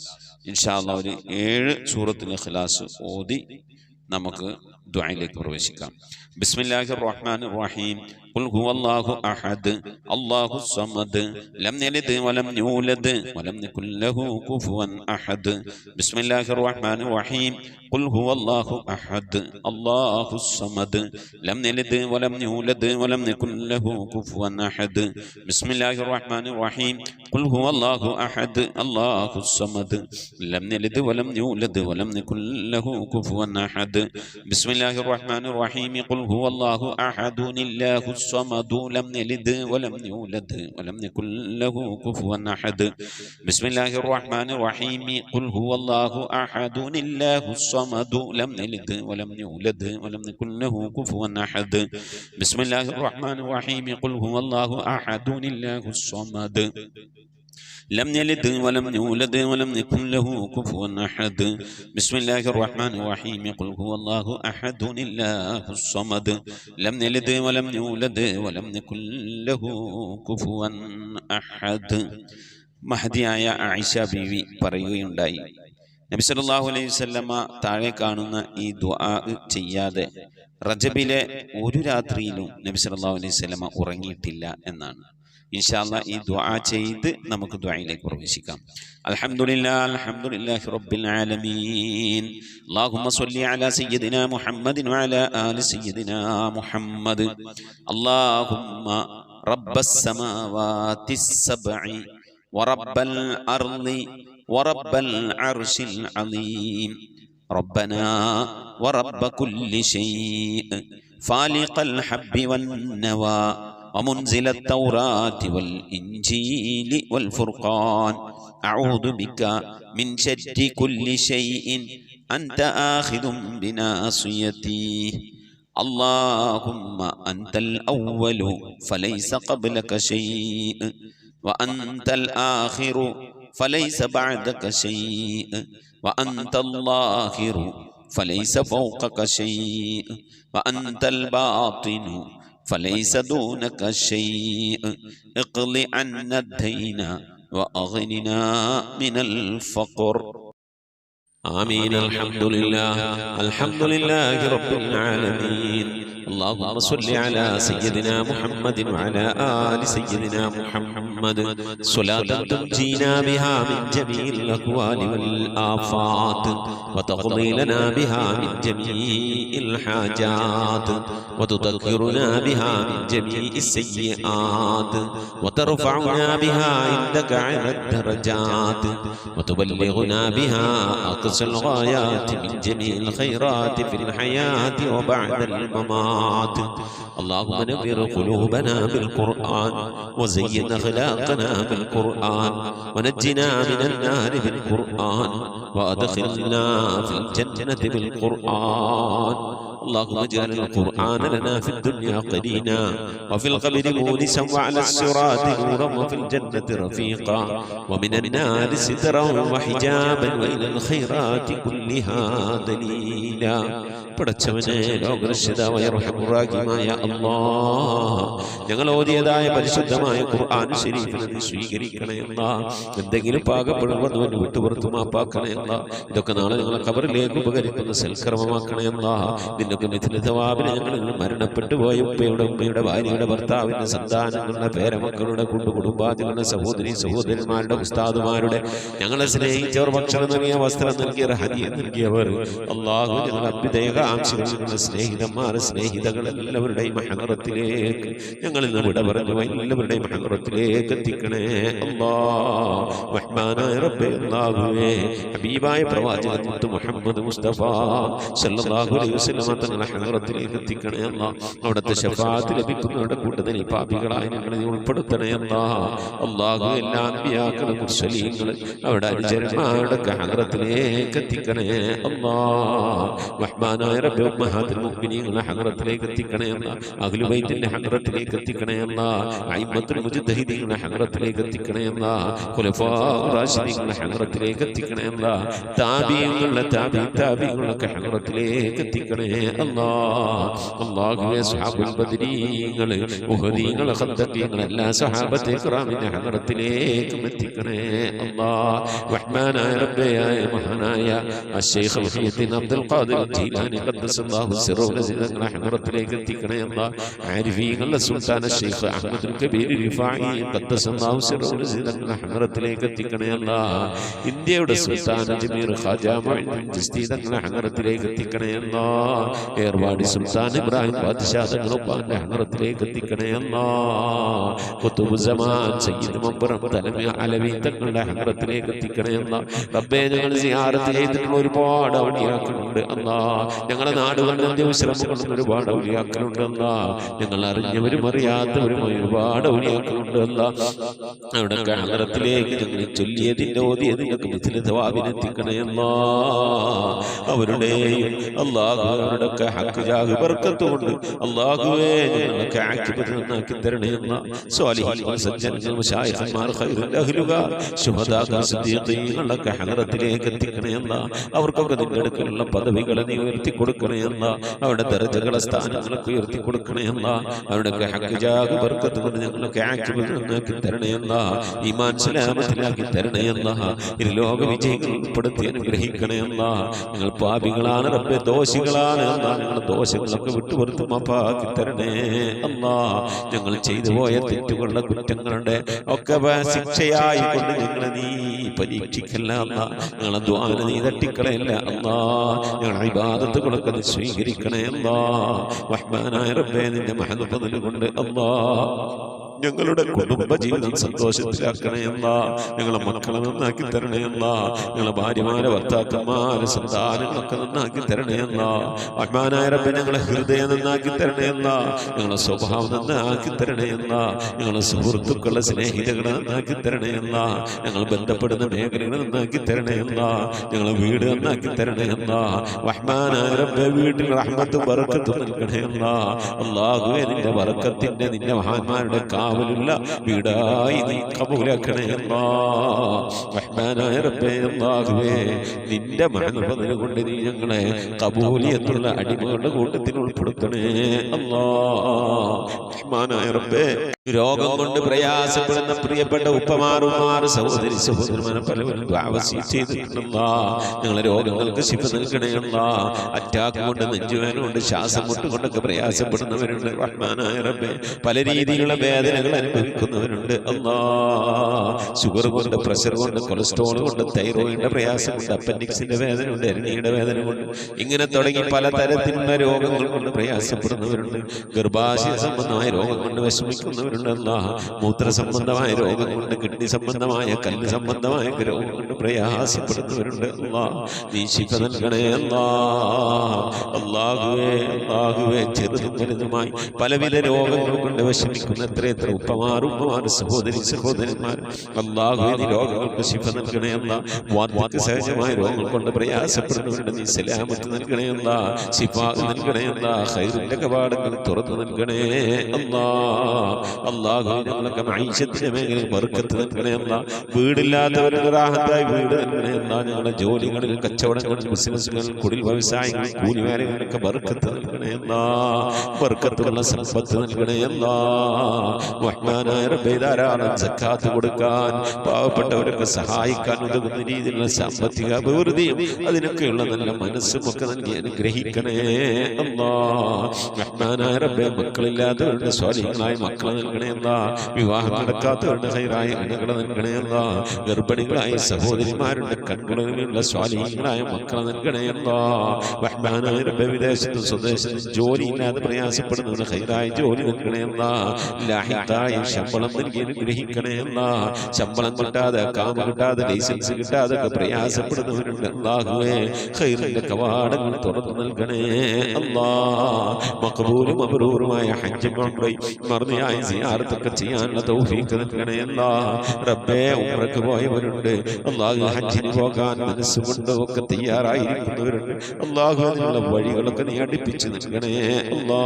ഇൻഷാ അല്ലാഹ് ഒരു 7 സൂറത്തുൽ ഇഖ്ലാസ് ഓതി നമുക്ക് ദുആയിലേക്ക് പ്രവേശിക്കാം. ബിസ്മില്ലാഹിർ റഹ്മാനിർ റഹീം ഖുൽ ഹുവല്ലാഹു അഹദ് അല്ലാഹുസ് സമദ് ലം യലിദ് വലം യൂലദ് വലം യകുൽ ലഹു കുഫുവൻ അഹദ്. ബിസ്മില്ലാഹിർ റഹ്മാനിർ റഹീം ഖുൽ ഹുവല്ലാഹു അഹദ് അല്ലാഹുസ് സമദ് ലം യലിദ് വലം യൂലദ് വലം യകുൽ ലഹു കുഫുവൻ അഹദ്. ബിസ്മില്ലാഹിർ റഹ്മാനിർ റഹീം ഖുൽ ഹുവല്ലാഹു അഹദ് അല്ലാഹുസ് സമദ് ലം യലിദ് വലം യൂലദ് വലം യകുൽ ലഹു കുഫുവൻ അഹദ്. ബിസ്മില്ലാഹിർ റഹ്മാനിർ റഹീം ഖുൽ ഹുവല്ലാഹു അഹദുനില്ലാഹു الصمد لم يلد ولم يولد ولم يكن له كفوا أحد. بسم الله الرحمن الرحيم قل هو الله أحد الله الصمد لم يلد ولم يولد ولم يكن له كفوا أحد. بسم الله الرحمن الرحيم قل هو الله أحد الله الصمد لم يلد ولم يولد ولم يكن له كفوا أحد. بسم الله الرحمن الرحيم قل هو الله أحد الله الصمد لم يلد ولم يولد ولم يكن له كفوا أحد. മഹദിയായ ആയിഷ ബീവി പറയുകയുണ്ടായി, നബി സല്ലല്ലാഹു അലൈഹി വസല്ലമ താഴെ കാണുന്ന ഈ ദുആ ചെയ്യാതെ റജബിലെ ഒരു രാത്രിയിലും നബി സല്ലല്ലാഹു അലൈഹി വസല്ലമ ഉറങ്ങിയിട്ടില്ല എന്നാണ്. ഇൻഷാ അല്ലാഹ് ഈ ദുആ ചെയ്ത് നമുക്ക് ദുആയിലേക്ക് പ്രവേശിക്കാം. അൽഹംദുലില്ലാഹി റബ്ബിൽ ആലമീൻ അല്ലാഹുമ്മ സ്വല്ലി അലാ സയ്യിദിനാ മുഹമ്മദിൻ വഅലാ ആലി സയ്യിദിനാ മുഹമ്മദ് അല്ലാഹുമ്മ റബ്ബസ് സമാവാതിസ് സബ്ഇ വറബ്ബൽ അർളി വറബ്ബൽ അർശിൽ അലീം ربنا ورب كل شيء فالق الحب والنوى ومنزل التوراة والإنجيل والفرقان أعوذ بك من شر كل شيء أنت آخذ بناصيتي اللهم أنت الأول فليس قبلك شيء وأنت الآخر فليس بعدك شيء وأنت الظاهر فليس فوقك شيء وأنت الباطن فليس دونك شيء اقض عنا الدين وأغننا من الفقر آمين. الحمد لله رب العالمين. اللهم صل على سيدنا محمد وعلى آل سيدنا محمد صلاة تنجينا بها من جميع الأهوال والآفات وتقضي لنا بها من جميع الحاجات وتطهرنا بها من جميع السيئات وترفعنا بها عندك على الدرجات وتبلغنا بها أقصى الغايات من جميع الخيرات في الحياة وبعد الممات. اللهم نبر قلوبنا بالقرآن وزين أخلاقنا بالقرآن ونجنا من النار بالقرآن وأدخلنا في الجنة بالقرآن. اللهم اجعل القرآن لنا في الدنيا قرينا وفي القبر مونسا وعلى الصراط نورا وفي الجنة رفيقا ومن النار سترا وحجابا وإلى الخيرات كلها دليلا. പടച്ചവനെ ലോകരക്ഷിതാവായ റഹ്മാനായ അല്ലാഹ്, ഞങ്ങൾ ഓതിയതായ പരിശുദ്ധമായ ഖുർആൻ ശരീഫിനെ നീ സ്വീകരിക്കണേ അല്ലാഹ്. എന്തെങ്കിലും പാകപ്പെടുവന്ന് വിട്ടുപുറത്തു മാപ്പാക്കണേ അല്ലാഹ്. ഇതൊക്കെ നാളെ ഞങ്ങളെ ഖബറിലേക്ക് ഉപകരിക്കുന്ന സൽക്കർമ്മമാക്കണേ അല്ലാഹ്. നിന്നൊക്കെ മിഥിലതവാബിനെ ഞങ്ങൾ മരണപ്പെട്ടു പോയ ഉമ്മയുടെ ഭാര്യയുടെ ഭർത്താവിന്റെ സന്താനങ്ങളുടെ പേരമക്കളുടെ കുടുംബാദികളുടെ സഹോദരി സഹോദരന്മാരുടെ ഉസ്താദുമാരുടെ ഞങ്ങളെ സ്നേഹിച്ചവർ ഭക്ഷണം നൽകിയ വസ്ത്രം നൽകിയവർ ഹദിയ നൽകിയവർ അല്ലാഹു ഞങ്ങളുടെ അഭ്യുദയ ആംശങ്ങളുടെ സ്നേഹിതന്മാരെ സ്നേഹിതകൾ എല്ലാവരുടെയും ഹദറത്തിലേക്ക് ഞങ്ങൾ ഇന്ന് വിട പറഞ്ഞു എല്ലാവരുടെയും ഹദറത്തിലേക്ക് എത്തിക്കണേ അല്ലാഹ്. റഹ്മാനായ റബ്ബേ അല്ലാഹുവേ, ഹബീബായ പ്രവാചകൻ മുത്ത് മുഹമ്മദ് മുസ്തഫ സല്ലല്ലാഹു അലൈഹി വസല്ലം തങ്ങളുടെ ഹദറത്തിലേക്ക് എത്തിക്കണേ അല്ലാഹ്. അവിടുത്തെ ശഫാഅത്ത് ലഭിക്കുന്നവരുടെ കൂട്ടത്തിൽ പാപികളായ ഞങ്ങളെ ഉൾപ്പെടുത്തണേ അല്ലാഹ്. അല്ലാഹു എല്ലാ അൻബിയാക്കളും മുർസലീങ്ങളും അവിടെ അനുചരന്മാരുടെ ഹദറത്തിലേക്ക് എത്തിക്കണേ അല്ലാഹ്. റഹ്മാനായ റബ്ബേ, ഉമ്മഹാത്തുൽ മുഅ്മിനീങ്ങളുടെ ഹദറത്തിലേക്ക് എത്തിക്കണേ അല്ലാഹ്. അഹ്ലു ബൈത്തിന്റെ ഹദറത്തിലേക്ക് എത്തിക്കണേ അല്ലാഹ്. അയിമ്മത്തുൽ മുജ്തഹിദീങ്ങളുടെ ഹദറത്തിലേക്ക് എത്തിക്കണേ അല്ലാഹ്. ഖുലഫാഉർ റാഷിദീങ്ങളുടെ ഹദറത്തിലേക്ക് എത്തിക്കണേ അല്ലാഹ്. താബീങ്ങളുടെ താബീങ്ങളുടെ ഹദറത്തിലേക്ക് എത്തിക്കണേ അല്ലാഹ്. അല്ലാഹുവേ, സ്വഹാബുൽ ബദരീങ്ങൾ ഉഹദീങ്ങൾ ഖദ്ദഖീങ്ങൾ എല്ലാ സ്വഹാബത്തെ കിറാമിന്റെ ഹദറത്തിലേക്ക് എത്തിക്കണേ അല്ലാഹ്. റഹ്മാനായ റബ്ബേ, മഹാനായ അശ്ശൈഖ് മുഹയ്യിദ്ദീൻ അബ്ദുൽ ഖാദിർ ജീലാനി ഖദ്ദസല്ലാഹു സിറഹു തങ്ങളുടെ ഹദറത്തിലേക്ക് എത്തിക്കണേ അല്ലാഹ്. ആരിഫീങ്ങളുടെ സുൽത്താൻ അശ്ശൈഖ് അഹ്മദുൽ കബീർ റിഫാഈ ഖദ്ദസല്ലാഹു സിറഹു തങ്ങളുടെ ഹദറത്തിലേക്ക് എത്തിക്കണേ അല്ലാഹ്. ഇന്ത്യയുടെ സുൽത്താൻ അജ്മീർ ഖാജ മുഈനുദ്ദീൻ ചിശ്തി തങ്ങളുടെ ഹദറത്തിലേക്ക് എത്തിക്കണേ അല്ലാഹ്. ഏർവാടി സുൽത്താൻ ഇബ്രാഹിം ബാദ്ശാ തങ്ങളുടെ ഹദറത്തിലേക്ക് എത്തിക്കണേ അല്ലാഹ്. ഖുതുബ് സമാൻ സയ്യിദ് മബ്റം തലമി അലവി തങ്ങളുടെ ഹദറത്തിലേക്ക് എത്തിക്കണേ അല്ലാഹ്. റബ്ബേ, ഞങ്ങൾ സിയാറത്ത് ചെയ്തിട്ടുള്ള ഒരുപാട് ഔലിയാക്കളുണ്ട് അല്ലാഹ്. ഞങ്ങളുടെ നാടുകളിൽ അന്ത്യവിശ്രമങ്ങളും ഒരുപാട് ഔലിയാക്കളുണ്ട് അല്ലാഹ്. ഞങ്ങൾ അറിഞ്ഞവരും അറിയാത്തവരുമായി ഒരുപാട് ഔലിയാക്കളുണ്ട് അല്ലാഹ്. അവിടെ ഹദറത്തിലേക്ക് ഞങ്ങൾ ചൊല്ലിയതിന്റെ ഓതിയതിന്റെ മിഥിലതവാബിനെത്തിക്കണേ അല്ലാഹ്. അവരുടെയും അല്ലാഹു അവരുടെയൊക്കെ ഹഖ് ജാഹ് ബർക്കത്ത് കൊണ്ട് അല്ലാഹുവേ ഞങ്ങളൊക്കെ ആക്കിബത്ത് നന്നാക്കി തരണേ അല്ലാഹ്. സ്വാലിഹീൻ സജ്ജനങ്ങൾ മശായിഖന്മാർ ഖൈറുൽ അഹ്ലുകാർ ശുഹദാ സിദ്ദീഖീങ്ങളൊക്കെ ഹദറത്തിലേക്ക് എത്തിക്കണേ അല്ലാഹ്. അവർക്കൊക്കെ നിന്റെ അടുക്കലുള്ള പദവികളെ നീ ഉയർത്തി കൊടുക്കണേ അല്ലാഹ്. അവരുടെ ദർജകളെ സ്ഥാനങ്ങളൊക്കെ ഉയർത്തി കൊടുക്കണേ അല്ലാഹ്. അവരുടെയൊക്കെ ഹഖ് ജാഹ് ബർക്കത്ത് കൊണ്ട് ഞങ്ങളൊക്കെ ആക്കിബത്ത് നന്നാക്കി തരണേ അല്ലാഹ്. ഈമാൻ സലാമത്തിലാക്കി തരണേ അല്ലാഹ്. ഇരുലോക വിജയങ്ങൾ ഉൾപ്പെടുത്തി അനുഗ്രഹിക്കണേ അല്ലാഹ്. ഞങ്ങൾ പാപികളാണ് റബ്ബേ, ദോഷികളാണ് അല്ലാഹ്. ഞങ്ങളുടെ ദോഷങ്ങളൊക്കെ വിട്ടുപുറത്ത് മാപ്പാക്കി തരണേ അല്ലാഹ്. ഞങ്ങൾ ചെയ്തു പോയ തെറ്റുകളുടെ കുറ്റങ്ങളുടെ ഒക്കെ ശിക്ഷയായി കൊണ്ട് ഞങ്ങളെ നീ പരീക്ഷിക്കല്ല അല്ലാഹ്. ഞങ്ങളെ ദുആന നീ തട്ടിക്കളയല്ല അല്ലാഹ്. ഞങ്ങളുടെ ഇബാദത്തുകളൊക്കെ നീ സ്വീകരിക്കണേ അല്ലാഹ്. റഹ്മാനായ റബ്ബേ, നിന്റെ മഹദ് ഫദ്ൽ കൊണ്ട് അല്ലാഹ് ഞങ്ങളുടെ കുടുംബ ജീവിതം സന്തോഷത്തിലാക്കണേ അല്ലാ. ഞങ്ങളെ മക്കളെ നന്നാക്കി തരണേ അല്ലാ. ഞങ്ങളെ ഭാര്യമാരെ ഭർത്താക്കന്മാരെ സന്താനങ്ങളൊക്കെ നന്നാക്കി തരണേ അല്ലാ. റഹ്മാനായ റബ്ബേ ഞങ്ങളെ ഹൃദയം നന്നാക്കി തരണേ അല്ലാ. ഞങ്ങളെ സ്വഭാവം നന്നാക്കി തരണേ അല്ലാ. ഞങ്ങളെ സുഹൃത്തുക്കളെ സ്നേഹിതകളെ നന്നാക്കി തരണേ അല്ലാ. ഞങ്ങൾ ബന്ധപ്പെടുന്ന മേഖലകളെ നന്നാക്കി തരണേ അല്ലാ. ഞങ്ങളെ വീട് നന്നാക്കി തരണേ അല്ലാ. റഹ്മാനായ റബ്ബേ വീട്ടിൽ റഹ്മത്തും ബറക്കത്തും നൽകണേ അല്ലാ. അല്ലാഹുവേ നിന്റെ ബറക്കത്തിന്റെ നിന്റെ മഹാന്മാരുടെ കാവലുള്ള വീടായി നീ കബൂലാക്കണേ അല്ലാ. റഹ്മാനായ റബ്ബേ അല്ലാഹുവേ നിന്റെ മഹത്വം കൊണ്ട് നീ ഞങ്ങളെ കബൂലിയത്തുള്ള അടിമകളുടെ കൂട്ടത്തിൽ ഉൾപ്പെടുത്തണേ അല്ലാ. റഹ്മാനായ റബ്ബേ രോഗം കൊണ്ട് പ്രയാസപ്പെടുന്ന പ്രിയപ്പെട്ട ഉപ്പമാറുമാർ സഹോദരി സഹോദരന്മാരെ പലവരും ചെയ്തിട്ടുണ്ടല്ലാ. ഞങ്ങളെ രോഗങ്ങൾക്ക് ശിഫ നൽകണേ അല്ലാ. അറ്റാക്ക് കൊണ്ട് നെഞ്ചുവേദന കൊണ്ട് ശ്വാസം മുട്ടുകൊണ്ടൊക്കെ പ്രയാസപ്പെടുന്നവരുണ്ട്. റഹ്മാനായ റബ്ബേ പല രീതിയിലുള്ള വേദനകൾ അനുഭവിക്കുന്നവരുണ്ട് അല്ലാ. ഷുഗർ കൊണ്ട് പ്രഷർ കൊണ്ട് കൊളസ്ട്രോൾ കൊണ്ട് തൈറോയിഡിന്റെ പ്രയാസം കൊണ്ട് അപ്പൻഡിക്സിന്റെ വേദന കൊണ്ട് എരണിയുടെ വേദന കൊണ്ട് ഇങ്ങനെ തുടങ്ങി പലതരത്തിലുള്ള രോഗങ്ങൾ കൊണ്ട് പ്രയാസപ്പെടുന്നവരുണ്ട്. ഗർഭാശയ സംബന്ധമായ രോഗം കൊണ്ട് വിഷമിക്കുന്നവരുണ്ട് അല്ലാ. മൂത്ര സംബന്ധമായ രോഗം കൊണ്ട് കിഡ്നി സംബന്ധമായ കല്ല് സംബന്ധമായ രോഗം കൊണ്ട് പ്രയാസപ്പെടുന്നവരുണ്ട് അല്ലാ. നീ ശിഫ നൽകണേ അല്ലാ. അല്ലാഹുവേ അല്ലാഹുവേ ചെറുതും വലുതുമായി പലവിധ രോഗങ്ങൾ കൊണ്ട് വിഷമിക്കുന്ന എത്ര ഉപ്പമാർ സഹോദരി സഹോദരന്മാർ അല്ലാഹുവേ നീ രോഗങ്ങൾക്ക് ശിഫ നൽകണേ അല്ലാ. വാർദ്ധക്യ സഹജമായ രോഗങ്ങൾ കൊണ്ട് പ്രയാസപ്പെടുന്നവരുടെ നീ സലാമത്ത് നൽകണേ അല്ലാ. ശിഫാ നൽകണേ അല്ലാ. ഖൈറിന്റെ കവാടങ്ങൾ തുറന്നു നൽകണേ അല്ലാ. അല്ലാഹുവേ ഞങ്ങളൊക്കെ മഈശത്തിന്റെ മേഖലയിൽ ബർക്കത്ത് നൽകണേ അല്ലാ. വീടില്ലാത്തവരുടെ റാഹത്തായി വീട് നൽകണേ അല്ലാ. ഞങ്ങളുടെ ജോലികളിൽ കച്ചവടങ്ങളിൽ ബിസിനസ്സുകളിൽ കുടിൽ വ്യവസായങ്ങളിൽ കൂലിവേലകളിലൊക്കെ ബർക്കത്ത് നൽകണേ അല്ലാ. ബർക്കത്തുള്ള സമ്പത്ത് നൽകണേ അല്ലാ. റഹ്മാനായ റബ്ബേ ധാരാളം സക്കാത്ത് കൊടുക്കാൻ പാവപ്പെട്ടവരൊക്കെ സഹായിക്കാൻ ഉതകുന്ന രീതിയിലുള്ള സാമ്പത്തിക അഭിവൃദ്ധിയും അതിനൊക്കെയുള്ള നല്ല മനസ്സും ഒക്കെ നൽകി അനുഗ്രഹിക്കണേ അല്ലാ. റഹ്മാനായ റബ്ബേ മക്കളില്ലാത്തവരുടെ സ്വാലിഹീങ്ങളായ മക്കളെ നൽകണേ അല്ലാ. വിവാഹം നടക്കാത്തവരുടെ ഹൈറായ ഇണകളെ നൽകണേ അല്ലാ. ഗർഭിണികളായ സഹോദരിമാരുടെ കൺകുളകളിലുള്ള സ്വാലിഹീങ്ങളായ മക്കളെ നൽകണേ അല്ലാ. റഹ്മാനായ റബ്ബേ വിദേശത്തും സ്വദേശത്തും ജോലിയില്ലാതെ പ്രയാസപ്പെടുന്നവരുടെ ഹൈറായ ജോലി നൽകണേ അല്ലാ. ലാഹിത്തായ ശമ്പളം നൽകി അനുഗ്രഹിക്കണേ അല്ലാ. ശമ്പളം കിട്ടാതെ കാമ കിട്ടാതെ ലൈസൻസ് കിട്ടാതെ പ്രയാസപ്പെടുന്നവരുണ്ട് അല്ലാഹുവേ ഖൈറിന്റെ കവാടങ്ങൾ തുറന്നു നൽകണേ അല്ലാ. മഖബൂലും മബ്റൂറുമായ ഹജ്ജ് ഉംറയും മർദിയായ സിയാറത്തൊക്കെ ചെയ്യാനുള്ള തൗഫീഖ് നൽകണേ അല്ലാ. റബ്ബേ ഉംറക്ക് പോയവരുണ്ട് അല്ലാഹു ഹജ്ജിന് പോകാൻ മനസ്സുകൊണ്ട് ഒക്കെ തയ്യാറായിരിക്കുന്നവരുണ്ട് അല്ലാഹു അതിനുള്ള വഴികളൊക്കെ നീ അടുപ്പിച്ച് നൽകണേ അല്ലാ.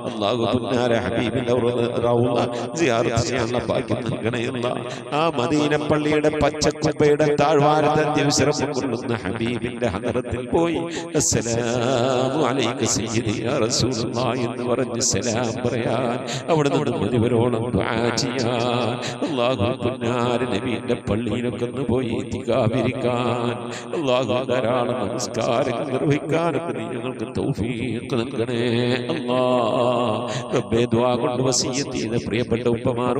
അല്ലാഹു പുന്നാര ഹബീബിന്റെ റൗള സിയാറത്ത് ചെയ്യാനുള്ള ഭാഗ്യം നൽകണേ അല്ലാ. ആ മദീന പള്ളിയുടെ പച്ചക്കുബയുടെ താഴ്വാരത്തെ ദിവസം കൊള്ളുന്ന ഹബീബിന്റെ ഹദറത്തിൽ പോയി അസ്സലാമു അലൈക സയ്യിദി യാ റസൂലുള്ളാഹി എന്ന് പറഞ്ഞ് സലാം പറയാൻ അവിടെ നിന്ന് മുഴുവനോളം ദുആ ചെയ്യാൻ അല്ലാഹു പുന്നാര നബിയുടെ പള്ളിയിലൊക്കെ ഒന്ന് പോയി ഇത്തികാഫിരിക്കാൻ അല്ലാഹു ധാരാളം നമസ്കാരങ്ങൾ നിർവഹിക്കാനൊക്കെ നീ ഞങ്ങൾക്ക് തൗഫീഖ് നൽകണേ അല്ലാ. റബ്ബേ ദുആ കൊണ്ട് വസിയ്യത്ത് ചെയ്ത പ്രിയപ്പെട്ട ഉപ്പമാർ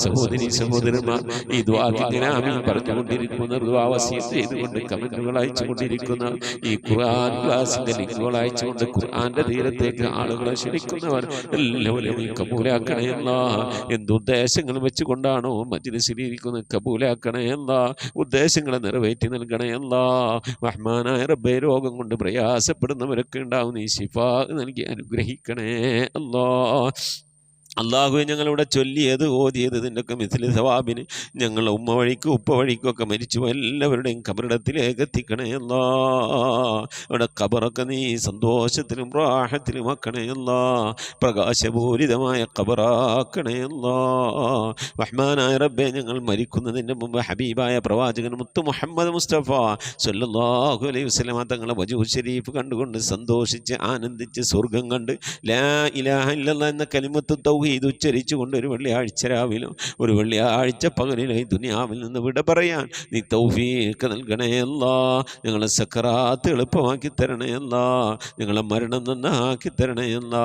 സഹോദരി സഹോദരന്മാർ ഈ ദുആക്ക് ഇങ്ങനെ ആമീൻ പറഞ്ഞുകൊണ്ടിരിക്കുന്ന ദുആ വസിയ്യത്ത് ചെയ്തുകൊണ്ട് കമന്റുകൾ അയച്ചുകൊണ്ടിരിക്കുന്ന ഈ ഖുർആൻ ക്ലാസിന്റെ ലിങ്കുകൾ അയച്ചുകൊണ്ട് ഖുർആന്റെ തീരത്തേക്ക് ആളുകളെ ക്ഷണിക്കുന്നവർ എല്ലാവരും നീ കബൂലാക്കണേ അല്ലാ. എന്തുദ്ദേശങ്ങൾ വെച്ചുകൊണ്ടാണോ മജ്‌ലിസിലിരിക്കുന്നത് കബൂലാക്കണേ അല്ലാ. ഉദ്ദേശങ്ങളെ നിറവേറ്റി നൽകണേ അല്ലാ. റഹ്മാനായ റബ്ബേ രോഗം കൊണ്ട് പ്രയാസപ്പെടുന്നവരൊക്കെ ഉണ്ടാവും നീ ശിഫാ നൽകി അനുഗ്രഹിക്കണേ അല്ലാ. അള്ളാഹുവെ ഞങ്ങളിവിടെ ചൊല്ലിയത് ഓതിയത് ഇതിൻ്റെയൊക്കെ മിഥിലി സവാബിന് ഞങ്ങളെ ഉമ്മ വഴിക്കും ഉപ്പ വഴിക്കും ഒക്കെ മരിച്ചു എല്ലാവരുടെയും കബറിടത്തിലേക്ക് എത്തിക്കണേ അല്ലാ. അവിടെ കബറൊക്കെ നീ സന്തോഷത്തിലും റാഹത്തിലും ആക്കണേ അല്ലാ. പ്രകാശപൂരിതമായ കബറാക്കണേ അല്ലാ. റഹ്മാനായ റബ്ബേ ഞങ്ങൾ മരിക്കുന്നതിൻ്റെ മുമ്പ് ഹബീബായ പ്രവാചകൻ മുത്ത് മുഹമ്മദ് മുസ്തഫ സ്വല്ലല്ലാഹു അലൈഹി വസല്ലം തങ്ങളെ വജൂഹ് ശരീഫ് കണ്ടുകൊണ്ട് സന്തോഷിച്ച് ആനന്ദിച്ച് സ്വർഗം കണ്ട് ലാ ഇലാഹ ഇല്ലല്ലാഹ് എന്ന കലിമത്ത് തൗഹീദ് ഉച്ചരിച്ചുകൊണ്ട് ഒരു വെള്ളിയാഴ്ച രാവിലും ഒരു വെള്ളിയാഴ്ച പകലിലായി ദുനിയാവിൽ നിന്ന് വിട പറയാൻ നീ തൗഫീഖ് നൽകണേ അല്ലാ. ഞങ്ങളെ സക്കറാത്ത് എളുപ്പമാക്കി തരണേ അല്ലാ. ഞങ്ങളെ മരണം നന്നാക്കി തരണേ അല്ലാ.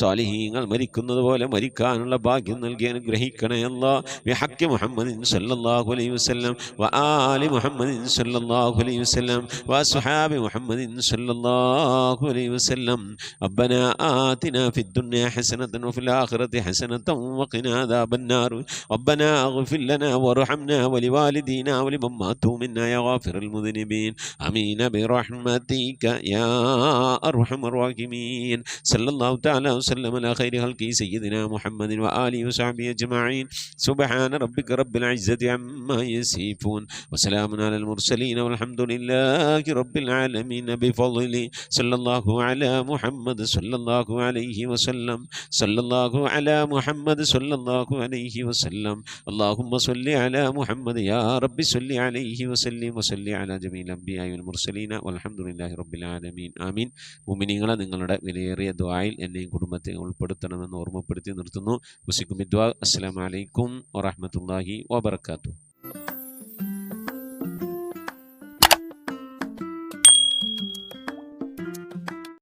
സ്വാലിഹീങ്ങൾ മരിക്കുന്നത് പോലെ മരിക്കാനുള്ള ഭാഗ്യം നൽകി അനുഗ്രഹിക്കണേ അല്ലാ. ബിഹഖി മുഹമ്മദിൻ സല്ലല്ലാഹു അലൈഹി വസല്ലം വആലി മുഹമ്മദിൻ സല്ലല്ലാഹു അലൈഹി വസല്ലം വഅസ്ഹാബി മുഹമ്മദിൻ സല്ലല്ലാഹു അലൈഹി വസല്ലം. റബ്ബനാ ആതിനാ ഫിദ്ദുനിയ ഹസനതൻ വഫിൽ ആഖിറതി حسنة وقنا عذاب النار ربنا اغفر لنا وارحمنا ولوالدينا ولمن ماتوا منا يا غافر المذنبين آمين برحمتك يا أرحم الراحمين صلى الله تعالى وسلم على خير خلقه سيدنا محمد وآله وصحبه أجمعين سبحان ربك رب العزة عما يصفون وسلام على المرسلين والحمد لله رب العالمين بفضل صلى الله على محمد صلى الله عليه وسلم صلى الله على محمد صلى الله عليه وسلم اللهم صل على محمد يا رب صل عليه وسلم وصل على جميع الأنبياء والمرسلين والحمد لله رب العالمين آمين മുഅ്മിനീങ്ങളെ നിങ്ങളുടെ വിലയേറിയ ദുആയിൽ എന്നെയും കുടുംബത്തെ ഉൾപ്പെടുത്തണമെന്ന് ഓർമ്മപ്പെടുത്തി നിർത്തുന്നു. അസ്സലാമു അലൈക്കും വറഹ്മത്തുള്ളാഹി വബറകാതുഹു.